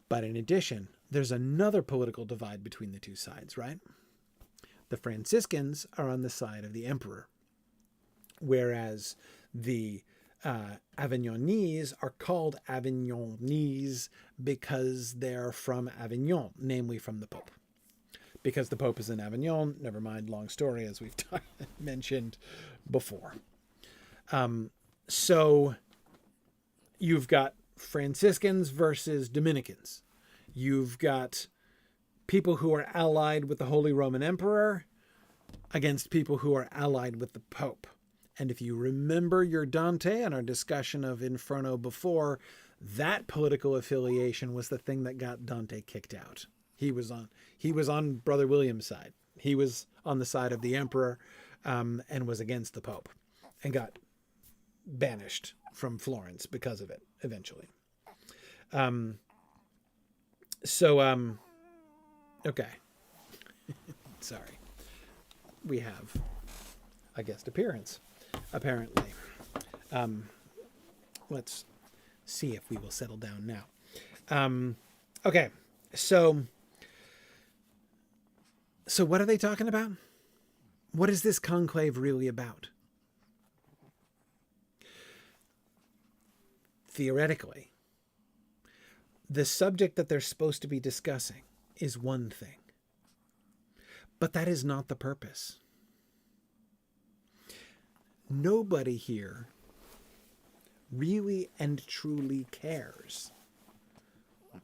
But in addition, there's another political divide between the two sides, right? The Franciscans are on the side of the emperor, whereas the Avignonese are called Avignonese because they're from Avignon, namely from the Pope. Because the Pope is in Avignon, never mind, long story, as we've mentioned before. So you've got Franciscans versus Dominicans. You've got people who are allied with the Holy Roman Emperor against people who are allied with the Pope. And if you remember your Dante and our discussion of Inferno before, that political affiliation was the thing that got Dante kicked out. He was on Brother William's side. He was on the side of the emperor and was against the Pope and got banished from Florence because of it eventually. Okay. Sorry. We have a guest appearance, apparently. Let's see if we will settle down now. Okay. So what are they talking about? What is this conclave really about? Theoretically, the subject that they're supposed to be discussing is one thing, but that is not the purpose. Nobody here really and truly cares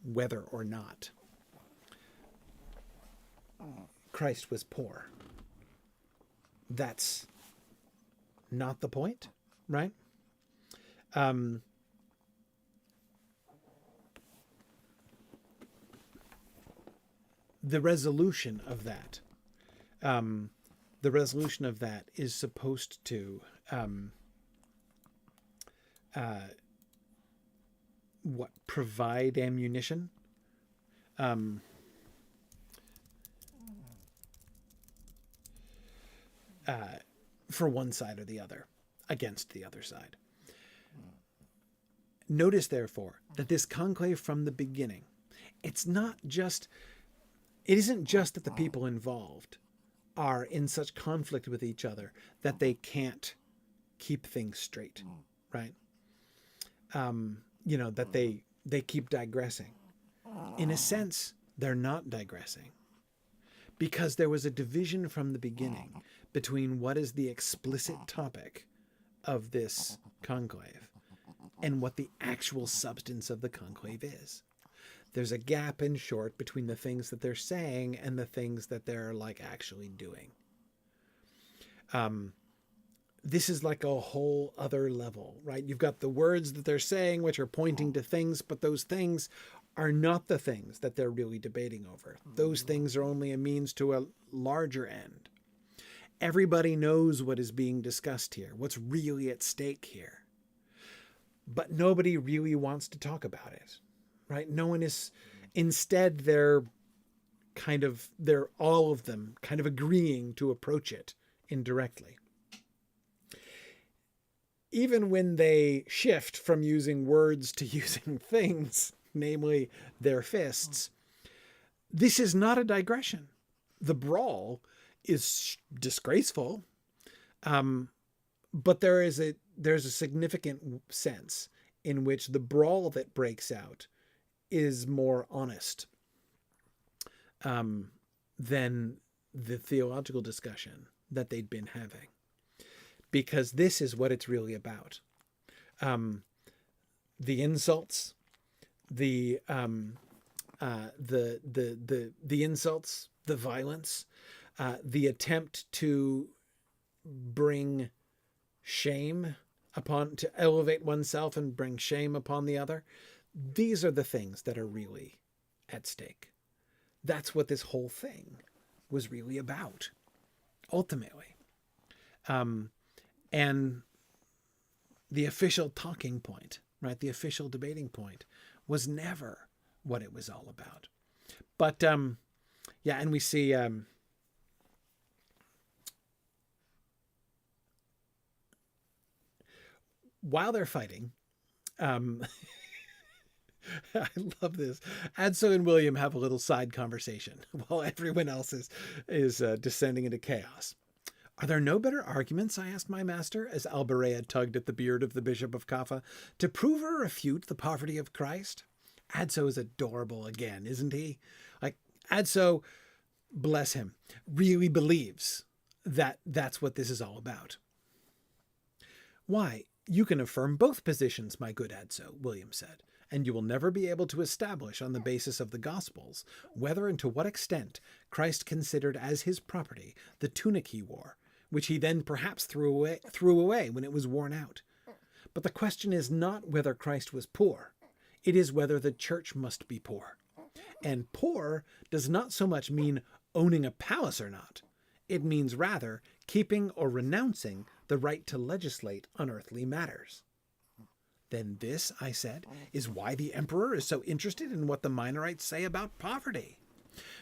whether or not Christ was poor. That's not the point, right? The resolution of that is supposed to provide ammunition for one side or the other against the other side. Notice, therefore, that this conclave from the beginning, it isn't just that the people involved are in such conflict with each other that they can't keep things straight, right? That they keep digressing. In a sense, they're not digressing, because there was a division from the beginning between what is the explicit topic of this conclave and what the actual substance of the conclave is. There's a gap, in short, between the things that they're saying and the things that they're like actually doing. This is like a whole other level, right? You've got the words that they're saying, which are pointing to things, but those things are not the things that they're really debating over. Those things are only a means to a larger end. Everybody knows what is being discussed here, what's really at stake here. But nobody really wants to talk about it, right? No one is. Instead, they're all of them kind of agreeing to approach it indirectly. Even when they shift from using words to using things, namely their fists, this is not a digression. The brawl is disgraceful, but there's a significant sense in which the brawl that breaks out is more honest than the theological discussion that they'd been having, because this is what it's really about. The insults, the insults, the violence, the attempt to bring shame to elevate oneself and bring shame upon the other. These are the things that are really at stake. That's what this whole thing was really about, ultimately. And the official talking point, right? The official debating point was never what it was all about. But, and we see, while they're fighting, I love this. Adso and William have a little side conversation while everyone else is descending into chaos. "Are there no better arguments," I asked my master, as Alberea tugged at the beard of the Bishop of Kaffa, "to prove or refute the poverty of Christ?" Adso is adorable again, isn't he? Like, Adso, bless him, really believes that that's what this is all about. "Why, you can affirm both positions, my good Adso," William said, "and you will never be able to establish on the basis of the Gospels whether and to what extent Christ considered as his property the tunic he wore, which he then perhaps threw away when it was worn out. But the question is not whether Christ was poor. It is whether the church must be poor. And poor does not so much mean owning a palace or not. It means rather keeping or renouncing the right to legislate on earthly matters." "Then this," I said, "is why the emperor is so interested in what the Minorites say about poverty."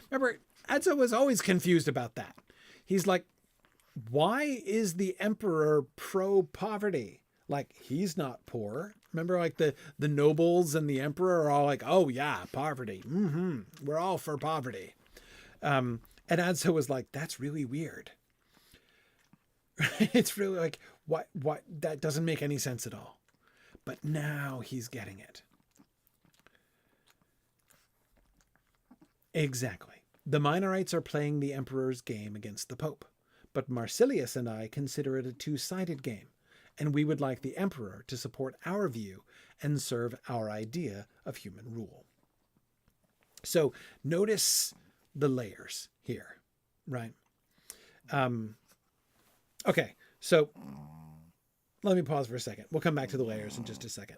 Remember, Adso was always confused about that. He's like, why is the emperor pro-poverty? Like, he's not poor. Remember, like the nobles and the emperor are all like, "Oh yeah, poverty. We're all for poverty." And Adso was like, that's really weird. It's really like, what, that doesn't make any sense at all. But now he's getting it. Exactly. The Minorites are playing the emperor's game against the Pope, but Marsilius and I consider it a two-sided game, and we would like the emperor to support our view and serve our idea of human rule. So notice the layers here, right? Okay, so let me pause for a second. We'll come back to the layers in just a second.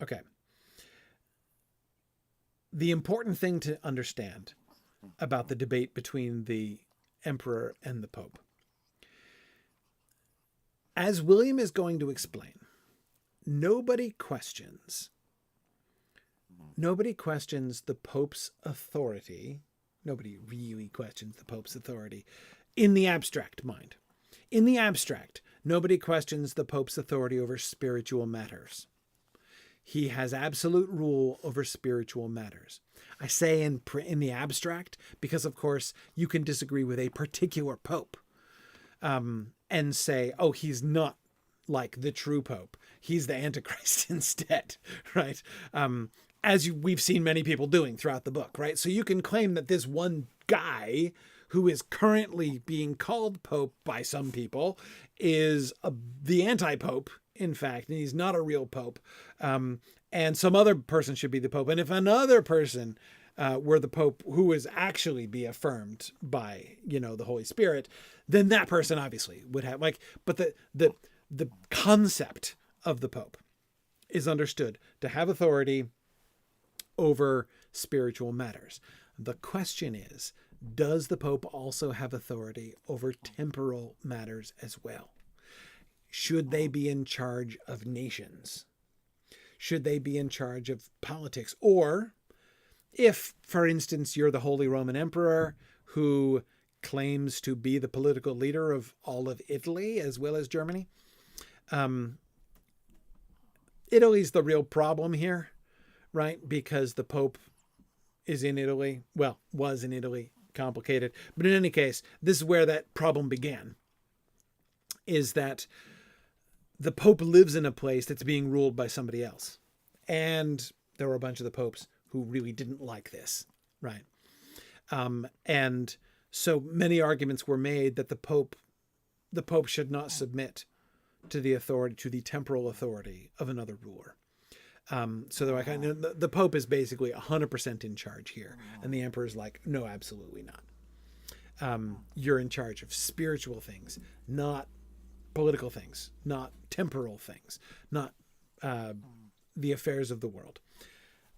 Okay. The important thing to understand about the debate between the emperor and the Pope, as William is going to explain, nobody questions the Pope's authority. Nobody really questions the Pope's authority in the abstract mind. In the abstract, nobody questions the Pope's authority over spiritual matters. he has absolute rule over spiritual matters. I say in the abstract because, of course, you can disagree with a particular pope and say, oh, he's not like the true pope. He's the Antichrist instead, right? We've seen many people doing throughout the book, right? So you can claim that this one guy who is currently being called pope by some people is the anti-pope, in fact, and he's not a real pope. And some other person should be the pope. And if another person were the pope who is actually be affirmed by, the Holy Spirit, then that person obviously would have but the concept of the pope is understood to have authority over spiritual matters. The question is, does the pope also have authority over temporal matters as well? Should they be in charge of nations? Should they be in charge of politics? Or if, for instance, you're the Holy Roman Emperor who claims to be the political leader of all of Italy as well as Germany, Italy's the real problem here, right? Because the Pope is in Italy. Well, was in Italy. Complicated. But in any case, this is where that problem began, is that the Pope lives in a place that's being ruled by somebody else. And there were a bunch of the popes who really didn't like this, right? And so many arguments were made that the Pope should not submit to the temporal authority of another ruler. So they're like, the Pope is basically 100% in charge here. And the emperor's like, no, absolutely not. You're in charge of spiritual things, not political things, not temporal things, not the affairs of the world.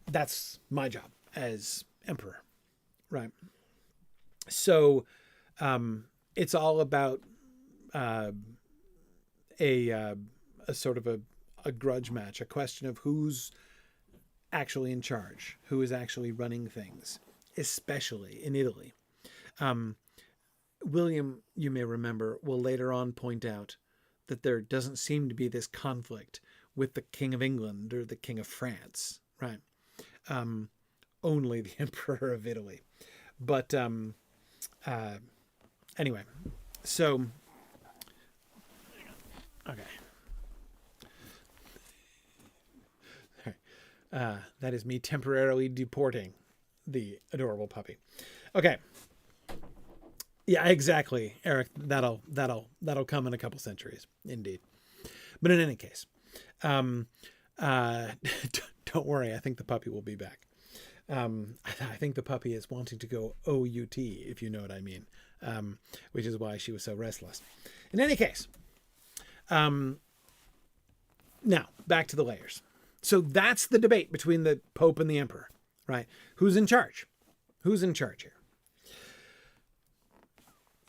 That's my job as emperor, right? So it's all about a sort of a grudge match, a question of who's actually in charge, who is actually running things, especially in Italy. William, you may remember, will later on point out that there doesn't seem to be this conflict with the King of England or the King of France, right? Only the Emperor of Italy. But anyway, so, okay. That is me temporarily deporting the adorable puppy. Okay. Yeah, exactly, Eric. That'll come in a couple centuries, indeed. But in any case, don't worry. I think the puppy will be back. I think the puppy is wanting to go OUT, if you know what I mean, which is why she was so restless. In any case, now back to the layers. So that's the debate between the Pope and the Emperor, right? Who's in charge? Who's in charge here?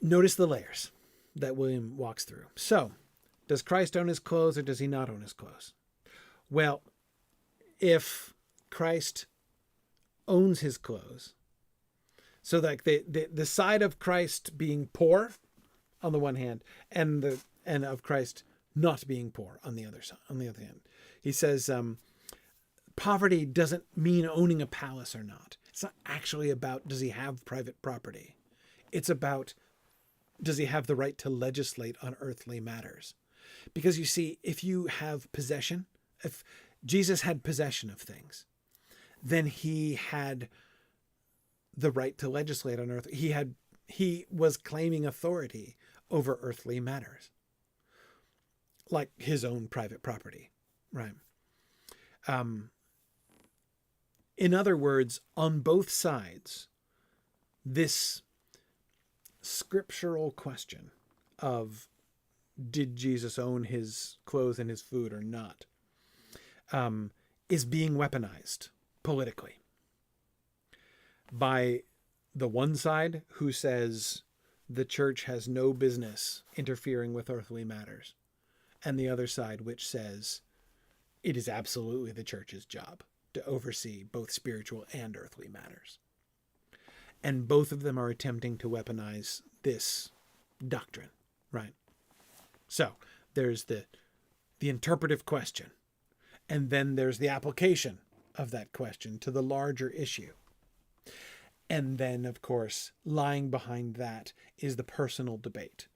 Notice the layers that William walks through. So, does Christ own his clothes or does he not own his clothes? Well, if Christ owns his clothes, so like the side of Christ being poor on the one hand, and of Christ not being poor on the other side, on the other hand. He says, poverty doesn't mean owning a palace or not. It's not actually about, does he have private property? It's about, does he have the right to legislate on earthly matters? Because you see, if you have possession, if Jesus had possession of things, then he had the right to legislate on earth. He was claiming authority over earthly matters, like his own private property, right? In other words, on both sides, this scriptural question of did Jesus own his clothes and his food or not, is being weaponized politically by the one side who says the church has no business interfering with earthly matters, and the other side which says it is absolutely the church's job to oversee both spiritual and earthly matters. And both of them are attempting to weaponize this doctrine, right? So there's the interpretive question. And then there's the application of that question to the larger issue. And then, of course, lying behind that is the personal debate,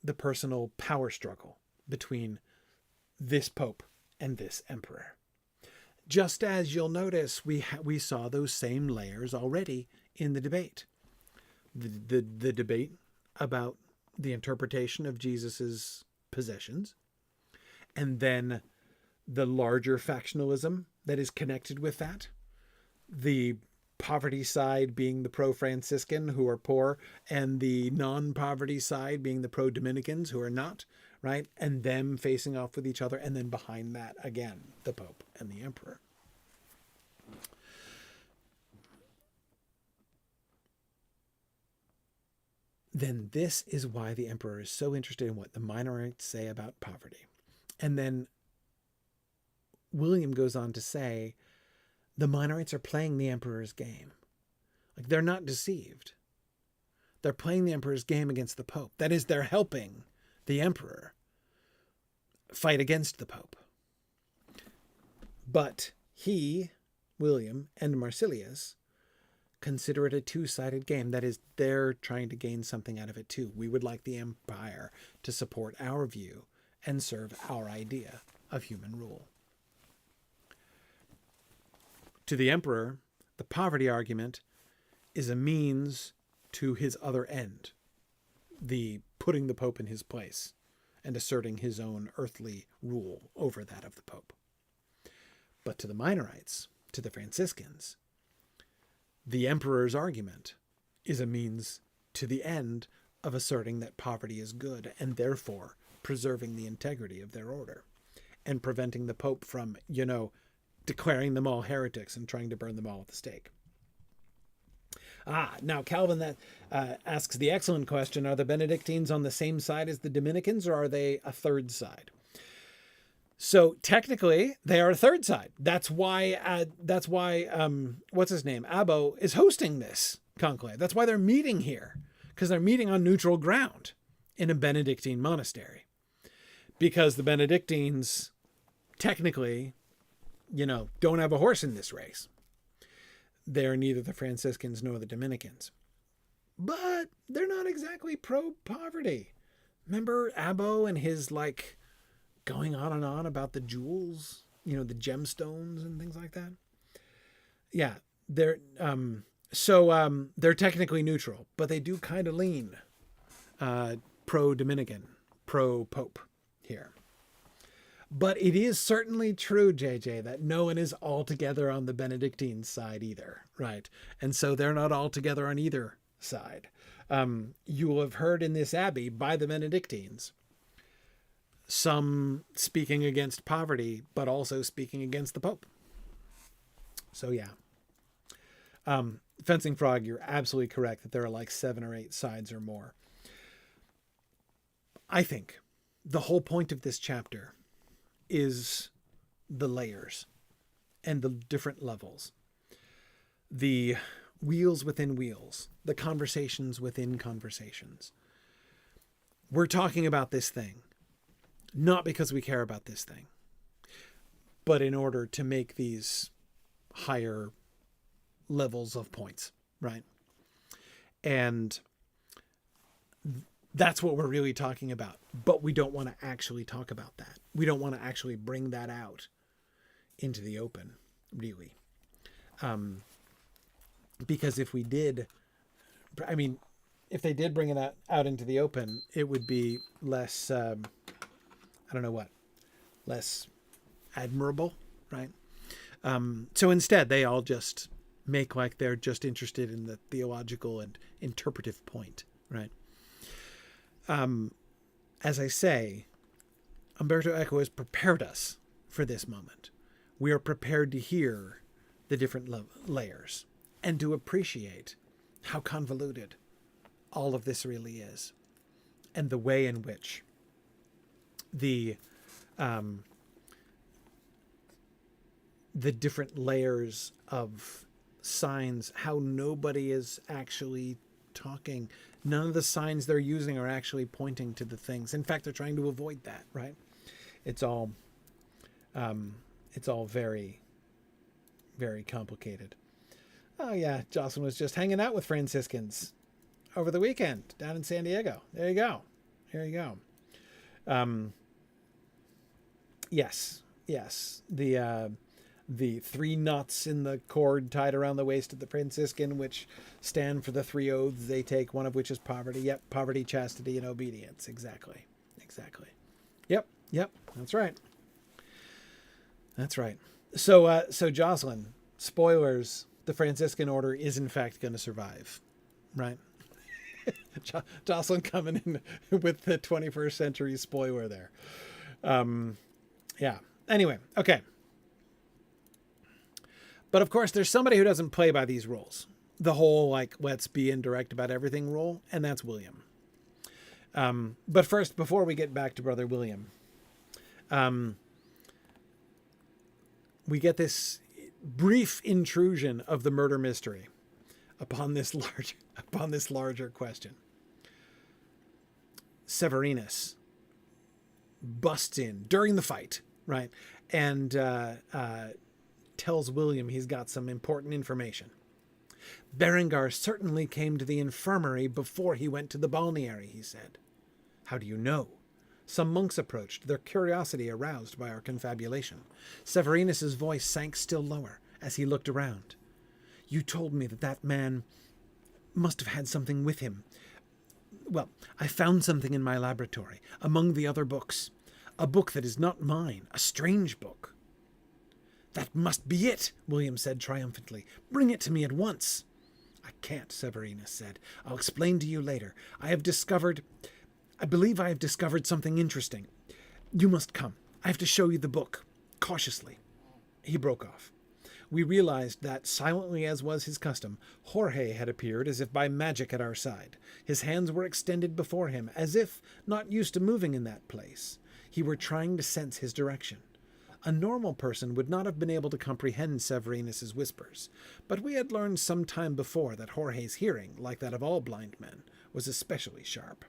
the personal power struggle between this pope and this emperor. Just as you'll notice, we saw those same layers already in the debate. The debate about the interpretation of Jesus's possessions, and then the larger factionalism that is connected with that. The poverty side being the pro-Franciscan who are poor, and the non-poverty side being the pro-Dominicans who are not, right? And them facing off with each other. And then behind that, again, the Pope and the Emperor. Then this is why the Emperor is so interested in what the Minorites say about poverty. And then William goes on to say, the Minorites are playing the Emperor's game. Like, they're not deceived. They're playing the Emperor's game against the Pope. That is, they're helping the Emperor fight against the Pope. But he, William, and Marsilius consider it a two-sided game. That is, they're trying to gain something out of it too. We would like the empire to support our view and serve our idea of human rule. To the emperor, the poverty argument is a means to his other end, the putting the Pope in his place and asserting his own earthly rule over that of the Pope. But to the Minorites, to the Franciscans, the emperor's argument is a means to the end of asserting that poverty is good and therefore preserving the integrity of their order and preventing the Pope from, declaring them all heretics and trying to burn them all at the stake. Now Calvin asks the excellent question, are the Benedictines on the same side as the Dominicans, or are they a third side? So technically they are a third side. That's why what's his name? Abbo is hosting this conclave. That's why they're meeting here, because they're meeting on neutral ground in a Benedictine monastery, because the Benedictines technically, don't have a horse in this race. They're neither the Franciscans nor the Dominicans. But they're not exactly pro-poverty. Remember Abbo and his, going on and on about the jewels, the gemstones and things like that? Yeah, they're technically neutral, but they do kind of lean pro-Dominican, pro-Pope here. But it is certainly true, JJ, that no one is altogether on the Benedictine side either, right? And so they're not altogether on either side. You will have heard in this abbey by the Benedictines, some speaking against poverty, but also speaking against the Pope. So yeah. Fencing Frog, you're absolutely correct that there are 7 or 8 sides or more. I think the whole point of this chapter is the layers and the different levels, the wheels within wheels, the conversations within conversations. We're talking about this thing, not because we care about this thing, but in order to make these higher levels of points, right? And that's what we're really talking about. But we don't want to actually talk about that. We don't want to actually bring that out into the open, really. Because if we did, if they did bring it out into the open, it would be less, less admirable, right? So instead, they all just make like they're just interested in the theological and interpretive point, right? As I say, Umberto Eco has prepared us for this moment. We are prepared to hear the different layers and to appreciate how convoluted all of this really is, and the way in which the different layers of signs, how nobody is actually talking. None of the signs they're using are actually pointing to the things. In fact, they're trying to avoid that, right? It's all It's all very, very complicated. Oh yeah, Jocelyn was just hanging out with Franciscans over the weekend down in San Diego. There you go. There you go. Yes. The 3 knots in the cord tied around the waist of the Franciscan, which stand for the 3 oaths they take, one of which is poverty. Yep, poverty, chastity, and obedience. Exactly. Yep, that's right. So Jocelyn, spoilers, the Franciscan order is in fact going to survive, right? Jocelyn coming in with the 21st century spoiler there. Yeah. Anyway, okay. But of course, there's somebody who doesn't play by these rules. The whole, like, let's be indirect about everything rule, and that's William. But first, before we get back to Brother William, we get this brief intrusion of the murder mystery upon this larger question. Severinus busts in during the fight, right? And tells William he's got some important information. Berengar certainly came to the infirmary before he went to the balneary, he said. How do you know? Some monks approached, their curiosity aroused by our confabulation. Severinus's voice sank still lower as he looked around. You told me that man must have had something with him. Well, I found something in my laboratory, among the other books. A book that is not mine, a strange book. That must be it, William said triumphantly. Bring it to me at once. I can't, Severinus said. I'll explain to you later. I believe I have discovered something interesting. You must come. I have to show you the book. Cautiously. He broke off. We realized that, silently as was his custom, Jorge had appeared as if by magic at our side. His hands were extended before him, as if not used to moving in that place. He were trying to sense his direction. A normal person would not have been able to comprehend Severinus's whispers, but we had learned some time before that Jorge's hearing, like that of all blind men, was especially sharp.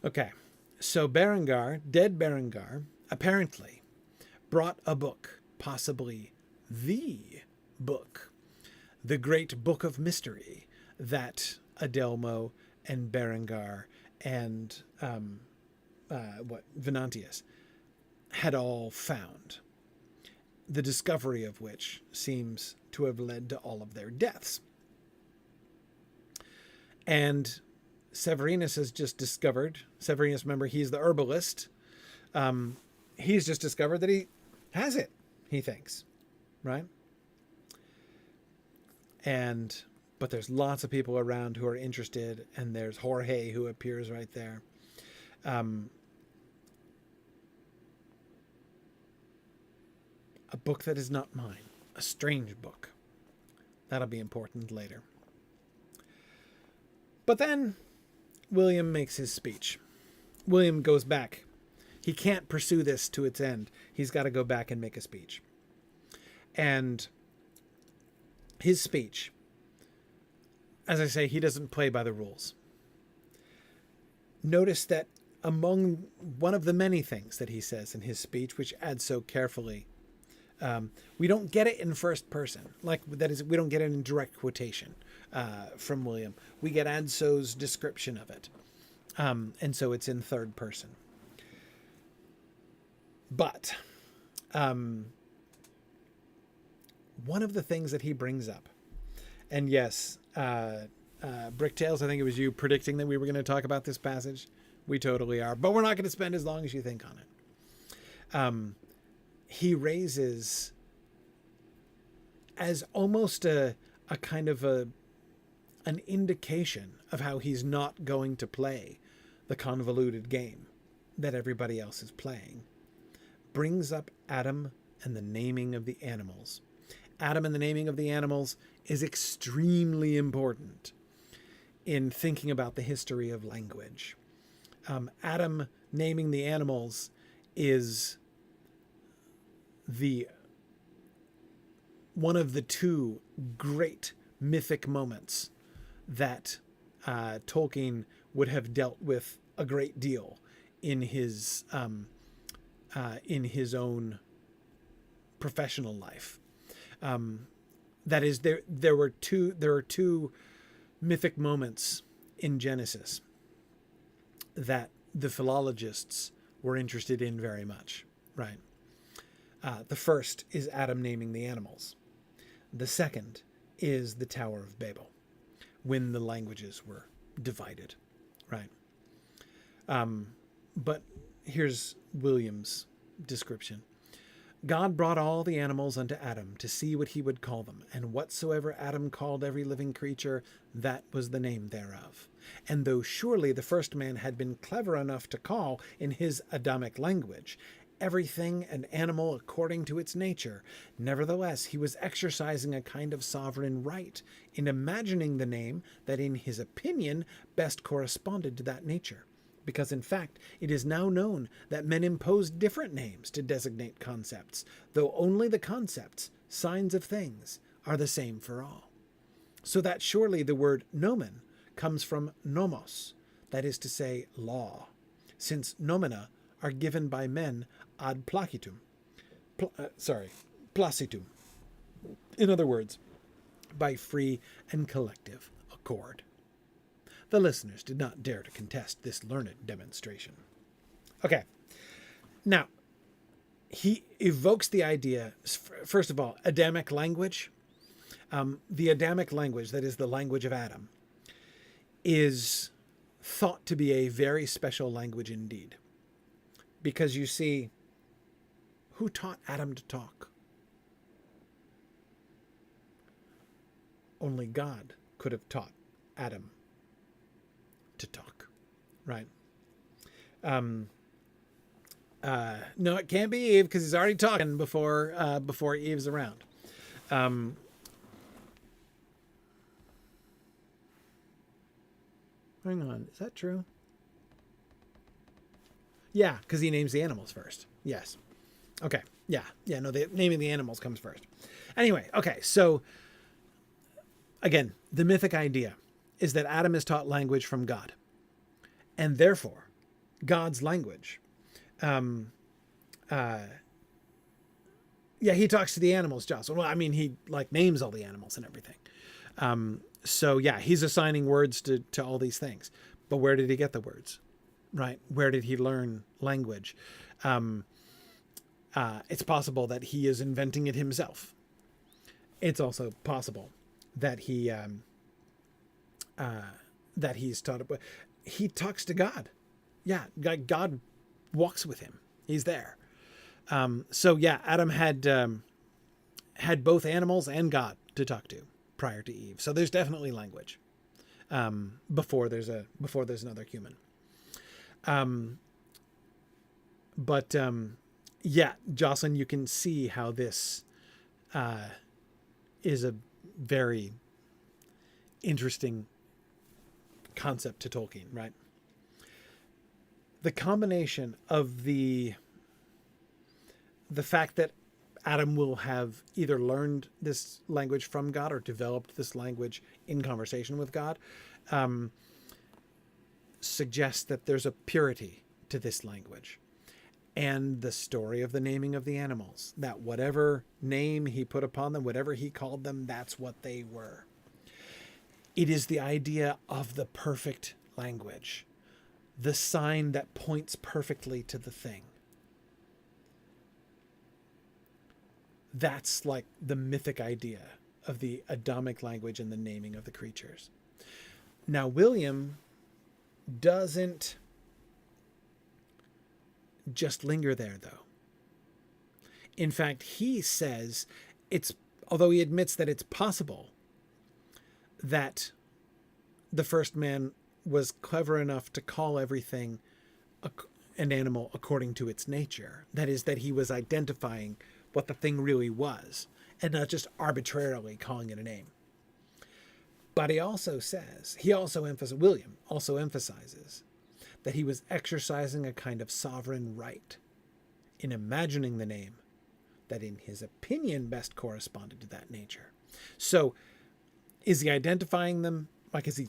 Okay, so Berengar, dead Berengar, apparently brought a book, possibly the book, the great book of mystery that Adelmo and Berengar and Venantius had all found, the discovery of which seems to have led to all of their deaths. And Severinus has just discovered, Severinus, remember, he's the herbalist. He's just discovered that he has it, he thinks, right? But there's lots of people around who are interested, and there's Jorge who appears right there. A book that is not mine, a strange book. That'll be important later. But then William makes his speech. William goes back. He can't pursue this to its end. He's got to go back and make a speech. And his speech, as I say, he doesn't play by the rules. Notice that among one of the many things that he says in his speech, which Adso carefully, we don't get it in first person. Like, that is, we don't get it in direct quotation from William. We get Adso's description of it. And so it's in third person. But one of the things that he brings up, and yes, Bricktails, I think it was you predicting that we were going to talk about this passage. We totally are, but we're not going to spend as long as you think on it. He raises as almost a kind of an indication of how he's not going to play the convoluted game that everybody else is playing. Brings up Adam and the naming of the animals. Adam and the naming of the animals is extremely important in thinking about the history of language. Adam naming the animals is one of the two great mythic moments that Tolkien would have dealt with a great deal in his in his own professional life. That is, there are two mythic moments in Genesis that the philologists were interested in very much, right? The first is Adam naming the animals. The second is the Tower of Babel, when the languages were divided, right? But here's William's description. God brought all the animals unto Adam to see what he would call them, and whatsoever Adam called every living creature, that was the name thereof. And though surely the first man had been clever enough to call in his Adamic language everything an animal according to its nature, nevertheless he was exercising a kind of sovereign right in imagining the name that in his opinion best corresponded to that nature. Because in fact, it is now known that men impose different names to designate concepts, though only the concepts, signs of things, are the same for all. So that surely the word nomen comes from nomos, that is to say, law, since nomina are given by men ad placitum. Placitum. In other words, by free and collective accord. The listeners did not dare to contest this learned demonstration. Okay. Now, he evokes the idea, first of all, Adamic language. The Adamic language, that is the language of Adam, is thought to be a very special language indeed. Because you see, who taught Adam to talk? Only God could have taught Adam to talk, right? No, it can't be Eve because he's already talking before Eve's around. Hang on, is that true? Yeah, because he names the animals first. Yes. Okay. Yeah. No, the naming the animals comes first. Anyway, okay. So again, the mythic idea is that Adam is taught language from God, and therefore God's language. He talks to the animals, Jocelyn. Well, I mean, he names all the animals and everything. So yeah, he's assigning words to all these things. But where did he get the words? Right? Where did he learn language? It's possible that he is inventing it himself. It's also possible that he that he's taught it. He talks to God. Yeah, God walks with him. He's there. So yeah, Adam had both animals and God to talk to prior to Eve. So there's definitely language before there's another human. Yeah, Jocelyn, you can see how this is a very interesting concept to Tolkien, right? The combination of the fact that Adam will have either learned this language from God or developed this language in conversation with God suggests that there's a purity to this language. And the story of the naming of the animals, that whatever name he put upon them, whatever he called them, that's what they were. It is the idea of the perfect language, the sign that points perfectly to the thing. That's like the mythic idea of the Adamic language and the naming of the creatures. Now, William doesn't just linger there, though. In fact, he says although he admits that it's possible that the first man was clever enough to call everything an animal according to its nature. That is, that he was identifying what the thing really was and not just arbitrarily calling it a name. But William also emphasizes that he was exercising a kind of sovereign right in imagining the name that in his opinion best corresponded to that nature. So is he identifying them? Is he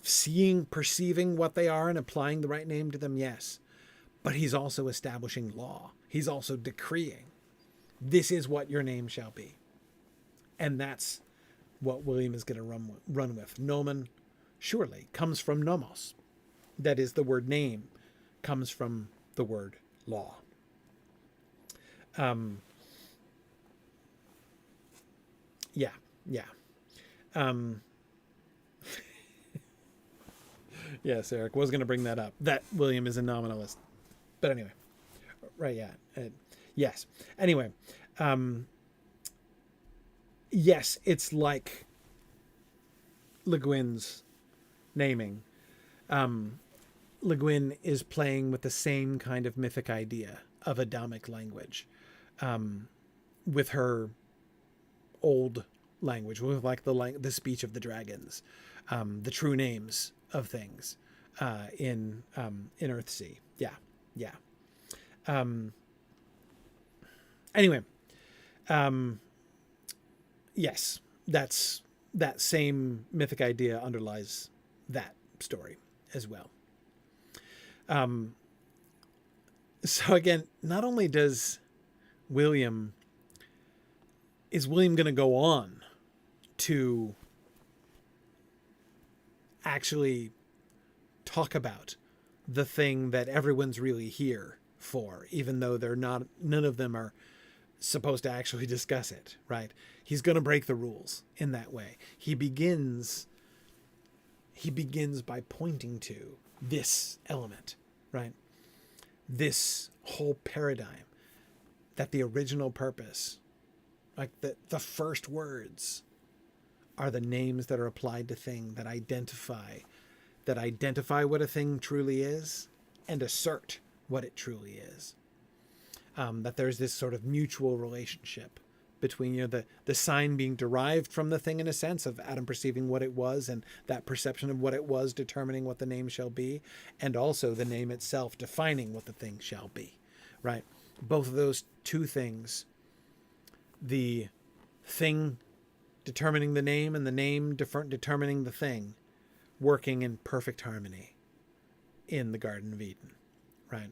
perceiving what they are and applying the right name to them? Yes. But he's also establishing law. He's also decreeing, this is what your name shall be. And that's what William is going to run with. Nomen, surely, comes from nomos. That is, the word name comes from the word law. Yeah. Yes, Eric was going to bring that up, that William is a nominalist. But anyway, right, yeah. Yes. Anyway, yes, it's like Le Guin's naming. Le Guin is playing with the same kind of mythic idea of Adamic language, with her old language, with like the speech of the dragons, the true names of things, in Earthsea. Yeah. Anyway, yes, that same mythic idea underlies that story as well. So again, not only is William going to go on to actually talk about the thing that everyone's really here for, even though none of them are supposed to actually discuss it, right? He's going to break the rules in that way. He begins by pointing to this element, right? This whole paradigm, that the original purpose, like the first words, are the names that are applied to things that identify what a thing truly is and assert what it truly is. That there's this sort of mutual relationship between, the sign being derived from the thing in a sense of Adam perceiving what it was, and that perception of what it was determining what the name shall be, and also the name itself defining what the thing shall be, right? Both of those two things, the thing determining the name and the name determining the thing, working in perfect harmony in the Garden of Eden, right?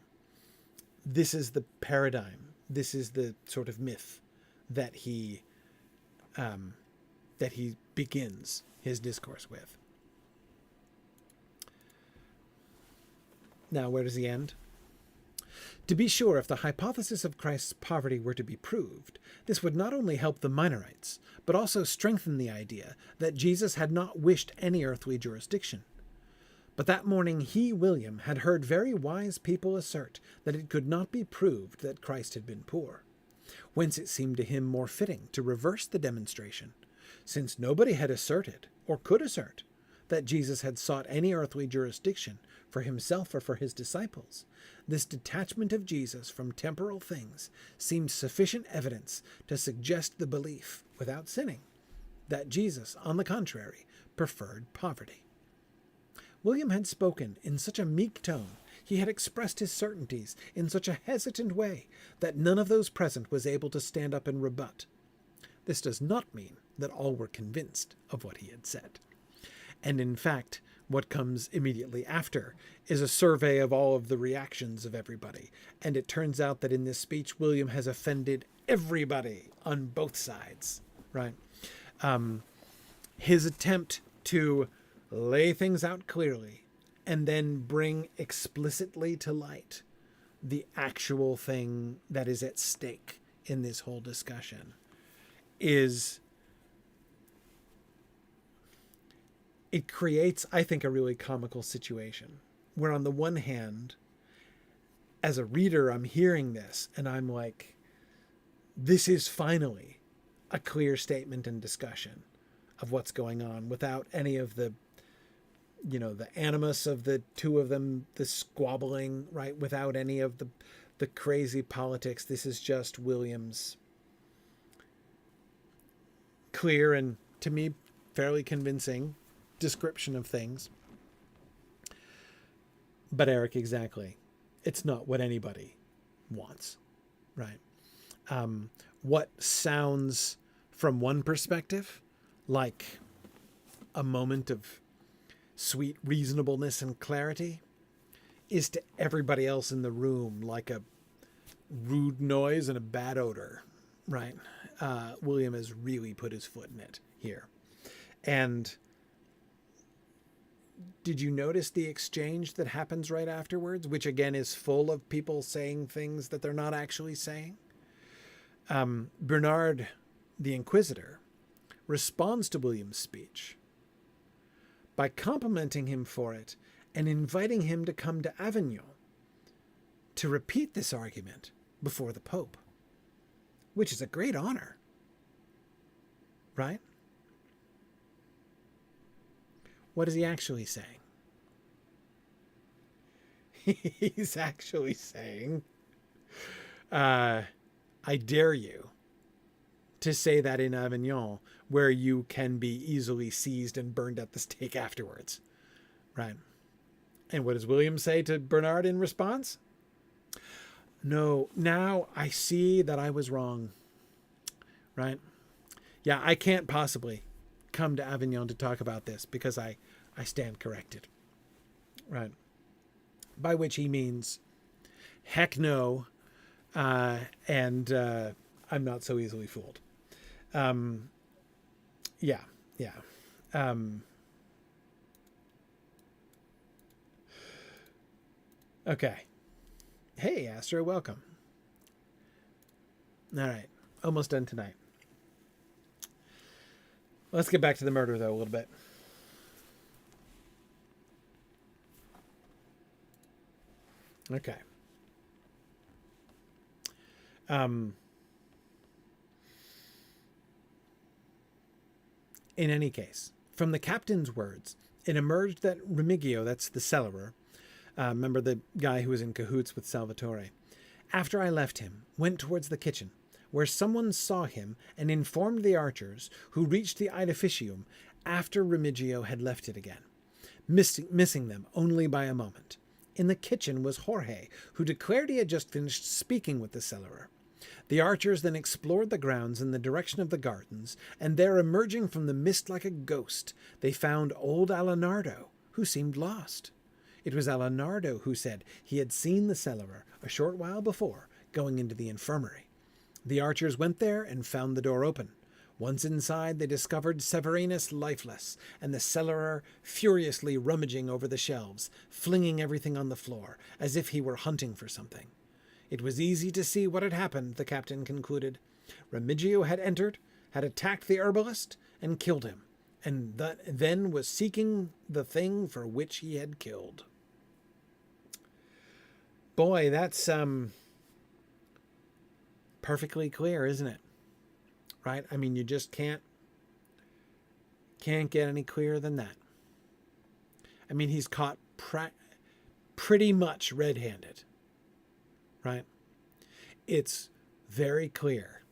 This is the paradigm. This is the sort of myth that he begins his discourse with. Now, where does he end? To be sure, if the hypothesis of Christ's poverty were to be proved, this would not only help the Minorites, but also strengthen the idea that Jesus had not wished any earthly jurisdiction. But that morning he, William, had heard very wise people assert that it could not be proved that Christ had been poor, whence it seemed to him more fitting to reverse the demonstration, since nobody had asserted, or could assert, that Jesus had sought any earthly jurisdiction for himself or for his disciples. This detachment of Jesus from temporal things seemed sufficient evidence to suggest the belief, without sinning, that Jesus, on the contrary, preferred poverty. William had spoken in such a meek tone, he had expressed his certainties in such a hesitant way, that none of those present was able to stand up and rebut. This does not mean that all were convinced of what he had said. And in fact, what comes immediately after is a survey of all of the reactions of everybody. And it turns out that in this speech, William has offended everybody on both sides, right? His attempt to lay things out clearly and then bring explicitly to light the actual thing that is at stake in this whole discussion it creates, I think, a really comical situation where on the one hand, as a reader, I'm hearing this and I'm like, this is finally a clear statement and discussion of what's going on without any of the animus of the two of them, the squabbling, right? Without any of the crazy politics. This is just William's clear and, to me, fairly convincing description of things. But Eric, exactly. It's not what anybody wants, right? What sounds from one perspective like a moment of sweet reasonableness and clarity is to everybody else in the room like a rude noise and a bad odor, right? William has really put his foot in it here. And did you notice the exchange that happens right afterwards, which again is full of people saying things that they're not actually saying? Bernard, the Inquisitor, responds to William's speech by complimenting him for it and inviting him to come to Avignon to repeat this argument before the Pope, which is a great honor, right? What is he actually saying? He's actually saying, I dare you to say that in Avignon, where you can be easily seized and burned at the stake afterwards, right? And what does William say to Bernard in response? No, now I see that I was wrong, right? Yeah, I can't possibly come to Avignon to talk about this because I stand corrected, right? By which he means, heck no, and I'm not so easily fooled. Yeah. Okay. Hey, Astro, welcome. All right, almost done tonight. Let's get back to the murder, though, a little bit. Okay. In any case, from the captain's words, it emerged that Remigio, that's the cellarer, remember the guy who was in cahoots with Salvatore, after I left him, went towards the kitchen, where someone saw him and informed the archers, who reached the edificium after Remigio had left it again, missing them only by a moment. In the kitchen was Jorge, who declared he had just finished speaking with the cellarer. The archers then explored the grounds in the direction of the gardens, and there, emerging from the mist like a ghost, they found old Alenardo, who seemed lost. It was Alenardo who said he had seen the cellarer a short while before going into the infirmary. The archers went there and found the door open. Once inside, they discovered Severinus lifeless, and the cellarer furiously rummaging over the shelves, flinging everything on the floor, as if he were hunting for something. It was easy to see what had happened, the captain concluded. Remigio had entered, had attacked the herbalist, and killed him, and then was seeking the thing for which he had killed. Boy, that's perfectly clear, isn't it? Right? I mean, you just can't get any clearer than that. I mean, he's caught pretty much red-handed, right? It's very clear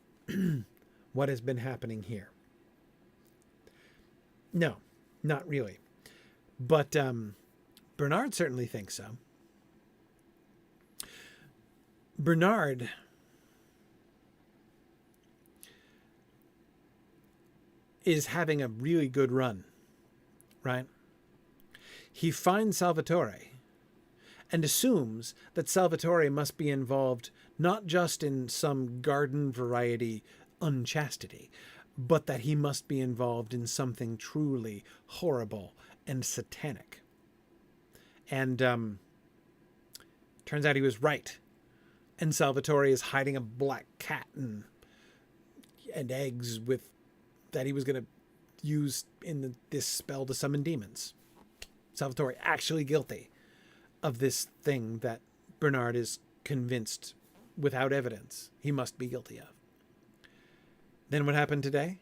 what has been happening here. No, not really. But Bernard certainly thinks so. Bernard is having a really good run, right? He finds Salvatore and assumes that Salvatore must be involved not just in some garden variety unchastity, but that he must be involved in something truly horrible and satanic. And turns out he was right. And Salvatore is hiding a black cat and eggs that he was going to use in this spell to summon demons. Salvatore actually guilty of this thing that Bernard is convinced without evidence he must be guilty of. Then what happened today?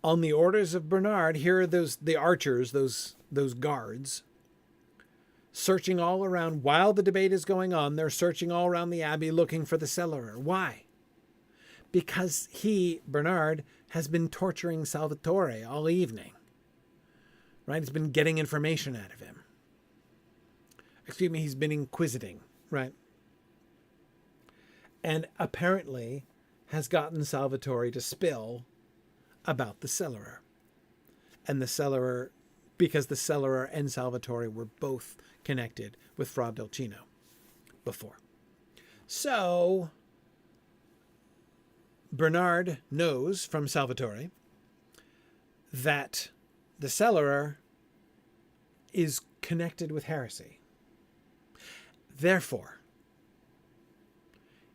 On the orders of Bernard, here are the archers, those guards, searching all around while the debate is going on. They're searching all around the Abbey looking for the cellarer. Why? Because Bernard, has been torturing Salvatore all evening. Right? He's been getting information out of him. Excuse me, he's been inquisiting, right? And apparently has gotten Salvatore to spill about the cellarer. And the cellarer, because the cellarer and Salvatore were both connected with Fra Dolcino before. So Bernard knows from Salvatore that the cellarer is connected with heresy. Therefore,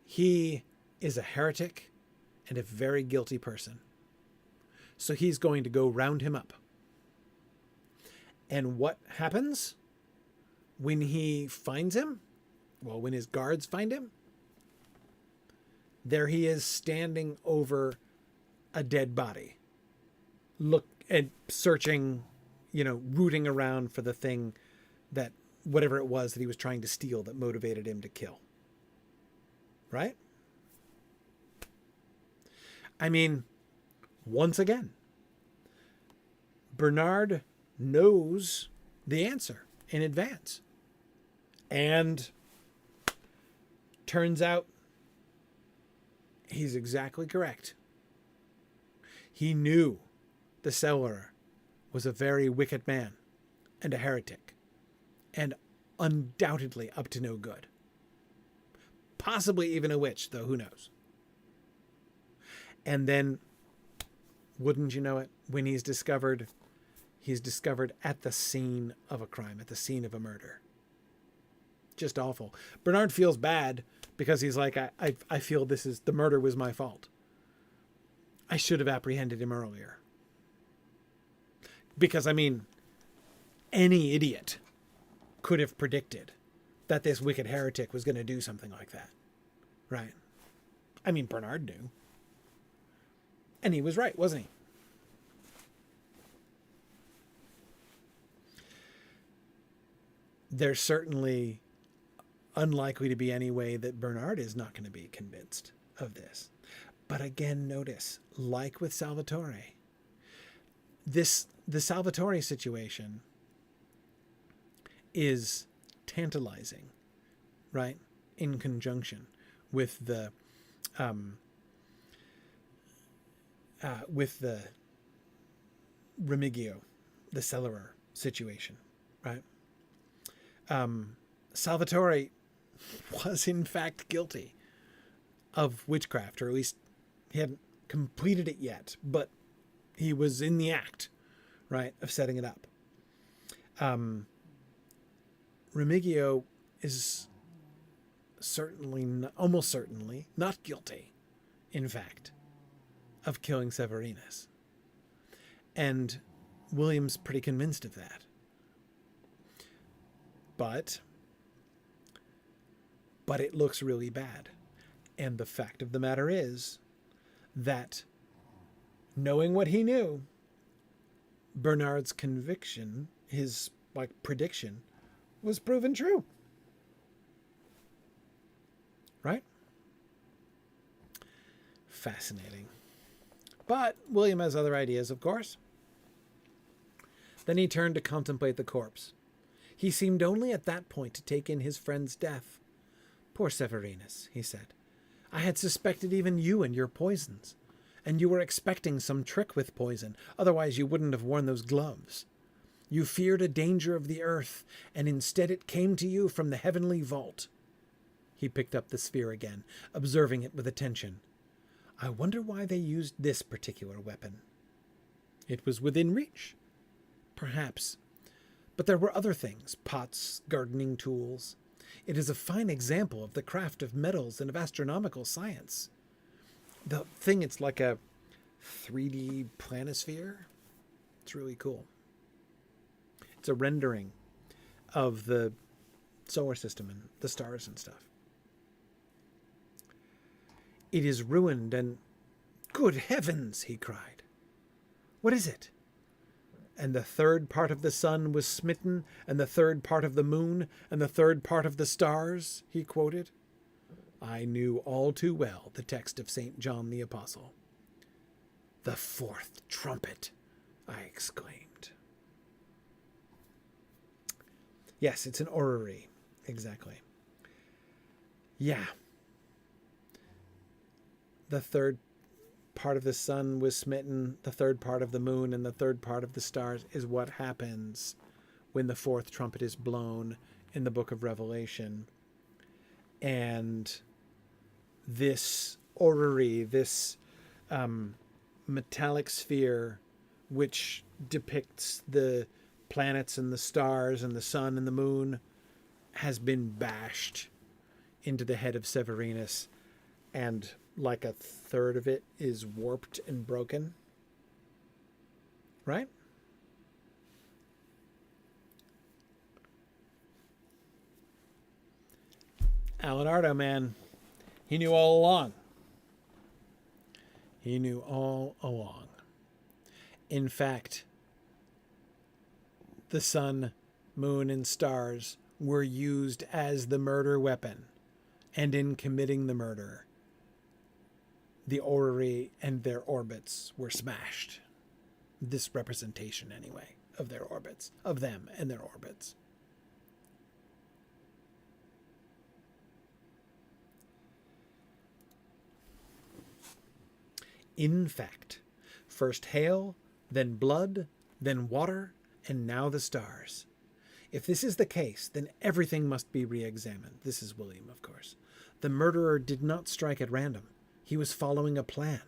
he is a heretic and a very guilty person. So he's going to go round him up. And what happens when he finds him? Well, when his guards find him, there he is standing over a dead body. Look and searching, rooting around for the thing that, whatever it was that he was trying to steal that motivated him to kill. Right? I mean, once again, Bernard knows the answer in advance. And turns out he's exactly correct. He knew the cellarer was a very wicked man and a heretic, and undoubtedly up to no good. Possibly even a witch, though who knows. And then, wouldn't you know it, when he's discovered at the scene of a crime, at the scene of a murder. Just awful. Bernard feels bad because he's like, I feel the murder was my fault. I should have apprehended him earlier. Because, any idiot could have predicted that this wicked heretic was going to do something like that. Right? Bernard knew. And he was right, wasn't he? There's certainly unlikely to be any way that Bernard is not going to be convinced of this. But again, notice, like with Salvatore, the Salvatore situation is tantalizing, right? In conjunction with the Remigio, the cellarer situation, right? Salvatore was in fact guilty of witchcraft, or at least he hadn't completed it yet, but he was in the act, right, of setting it up. Remigio is almost certainly not guilty, in fact, of killing Severinus. And William's pretty convinced of that. But it looks really bad. And the fact of the matter is that, knowing what he knew, Bernard's conviction, his prediction, was proven true. Right? Fascinating. But William has other ideas, of course. Then he turned to contemplate the corpse. He seemed only at that point to take in his friend's death. Poor Severinus, he said. I had suspected even you and your poisons, and you were expecting some trick with poison, otherwise you wouldn't have worn those gloves. You feared a danger of the earth, and instead it came to you from the heavenly vault. He picked up the sphere again, observing it with attention. I wonder why they used this particular weapon. It was within reach. Perhaps. But there were other things, pots, gardening tools. It is a fine example of the craft of metals and of astronomical science. The thing, it's like a 3D planisphere. It's really cool. It's a rendering of the solar system and the stars and stuff. It is ruined and... Good heavens, he cried. What is it? And the third part of the sun was smitten, and the third part of the moon, and the third part of the stars, he quoted. I knew all too well the text of St. John the Apostle. The fourth trumpet, I exclaimed. Yes, it's an orrery. Exactly. Yeah. The third part of the sun was smitten, the third part of the moon, and the third part of the stars is what happens when the fourth trumpet is blown in the book of Revelation. And this orrery, this metallic sphere, which depicts the planets and the stars and the sun and the moon, has been bashed into the head of Severinus, and like a third of it is warped and broken. Right? Alenardo, man, he knew all along. He knew all along. In fact, the sun, moon, and stars were used as the murder weapon, and in committing the murder, the orrery and their orbits were smashed. This representation, anyway, of their orbits, of them and their orbits. In fact, first hail, then blood, then water, and now the stars. If this is the case, then everything must be re-examined. This is William, of course. The murderer did not strike at random. He was following a plan.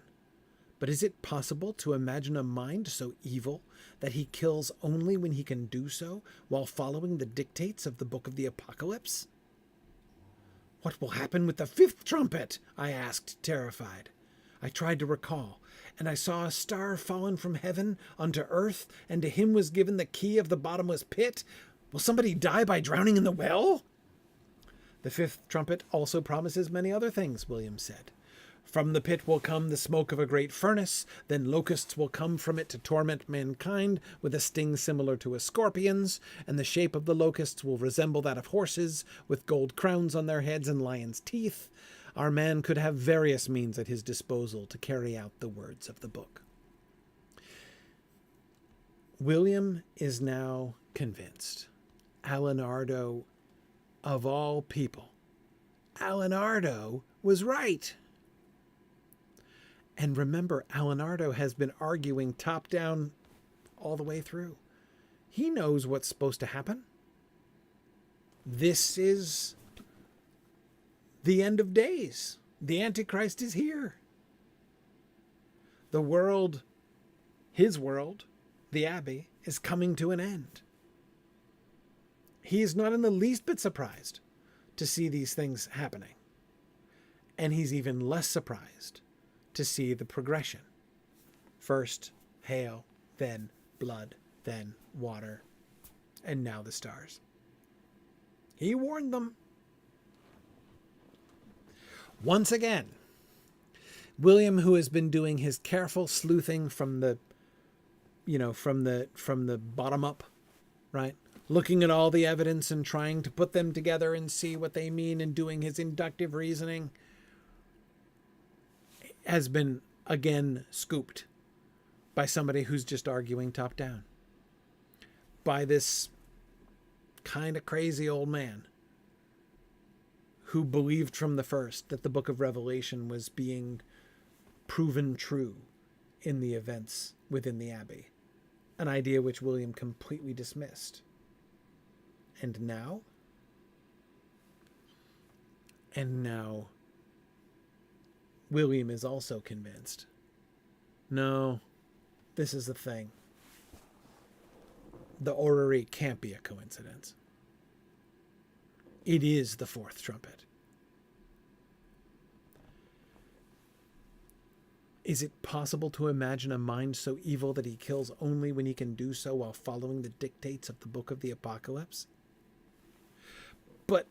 But is it possible to imagine a mind so evil that he kills only when he can do so while following the dictates of the Book of the Apocalypse? What will happen with the fifth trumpet? I asked, terrified. I tried to recall, and I saw a star fallen from heaven unto earth, and to him was given the key of the bottomless pit. Will somebody die by drowning in the well? The fifth trumpet also promises many other things, William said. From the pit will come the smoke of a great furnace, then locusts will come from it to torment mankind with a sting similar to a scorpion's, and the shape of the locusts will resemble that of horses, with gold crowns on their heads and lions' teeth. Our man could have various means at his disposal to carry out the words of the book. William is now convinced. Alenardo, of all people, Alenardo was right. And remember, Alenardo has been arguing top down all the way through. He knows what's supposed to happen. This is the end of days. The Antichrist is here. The world, his world, the Abbey, is coming to an end. He is not in the least bit surprised to see these things happening. And he's even less surprised to see the progression. First hail, then blood, then water, and now the stars. He warned them. Once again, William, who has been doing his careful sleuthing from the bottom up, right? Looking at all the evidence and trying to put them together and see what they mean, and doing his inductive reasoning, has been again scooped by somebody who's just arguing top down. By this kind of crazy old man who believed from the first that the book of Revelation was being proven true in the events within the Abbey, an idea which William completely dismissed. And now, William is also convinced. No, this is the thing. The orrery can't be a coincidence. It is the fourth trumpet. Is it possible to imagine a mind so evil that he kills only when he can do so while following the dictates of the Book of the Apocalypse? But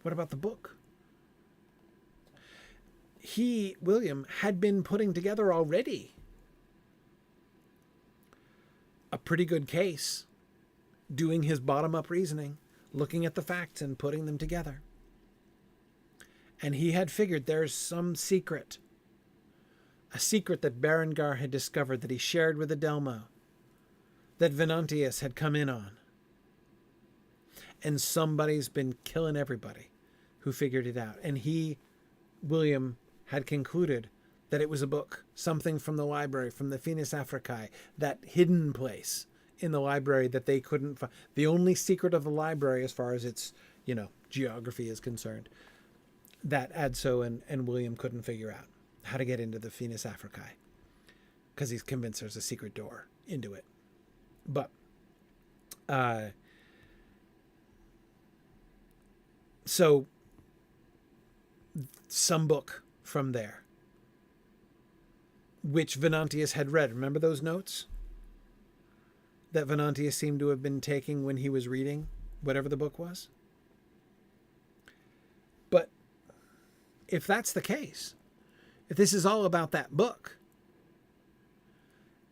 what about the book? He, William, had been putting together already a pretty good case, doing his bottom-up reasoning, looking at the facts and putting them together. And he had figured there's some secret, a secret that Berengar had discovered, that he shared with Adelmo, that Venantius had come in on. And somebody's been killing everybody who figured it out. And he, William, had concluded that it was a book, something from the library, from the Finis Africae, that hidden place in the library that they couldn't find. The only secret of the library, as far as its, geography is concerned, that Adso and William couldn't figure out how to get into the Venus Africae, because he's convinced there's a secret door into it. But so some book from there, which Venantius had read. Remember those notes that Venantius seemed to have been taking when he was reading whatever the book was? But if that's the case, if this is all about that book,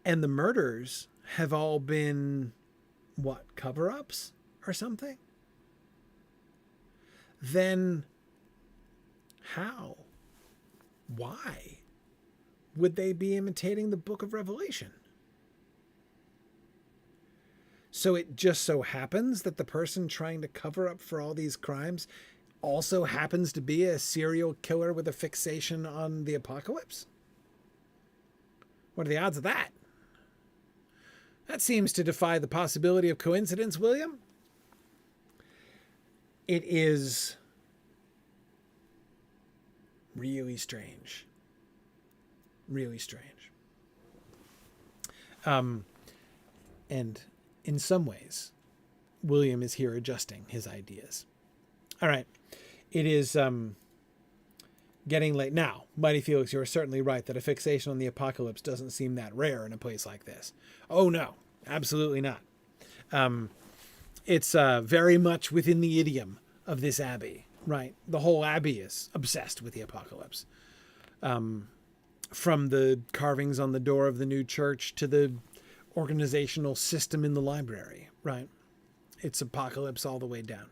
and the murders have all been, what, cover-ups or something? Then how? Why would they be imitating the Book of Revelation? So it just so happens that the person trying to cover up for all these crimes also happens to be a serial killer with a fixation on the apocalypse? What are the odds of that? That seems to defy the possibility of coincidence, William. It is really strange. Really strange. And in some ways, William is here adjusting his ideas. All right. It is getting late. Now, Mighty Felix, you are certainly right that a fixation on the apocalypse doesn't seem that rare in a place like this. Oh, no. Absolutely not. It's very much within the idiom of this abbey, right? The whole abbey is obsessed with the apocalypse. From the carvings on the door of the new church to the organizational system in the library, right? It's apocalypse all the way down.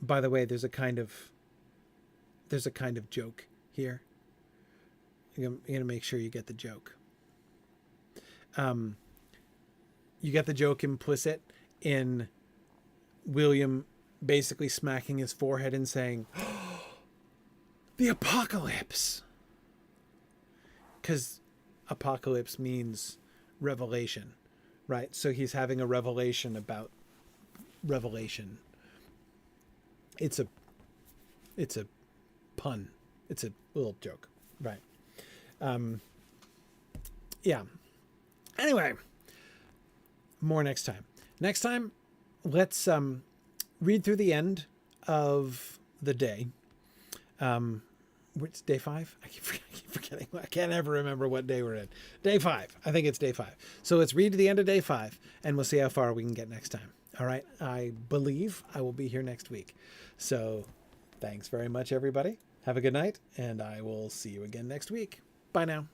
By the way, there's a kind of joke here. You're gonna make sure you get the joke. You get the joke implicit in William basically smacking his forehead and saying, oh, "The apocalypse," because apocalypse means revelation, right? So he's having a revelation about revelation. It's a pun. It's a little joke, right? Yeah. Anyway, more next time. Next time, let's read through the end of the day. Which day 5? I keep forgetting. I can't ever remember what day we're in. Day 5. I think it's day 5. So let's read to the end of day 5, and we'll see how far we can get next time. All right. I believe I will be here next week. So thanks very much, everybody. Have a good night, and I will see you again next week. Bye now.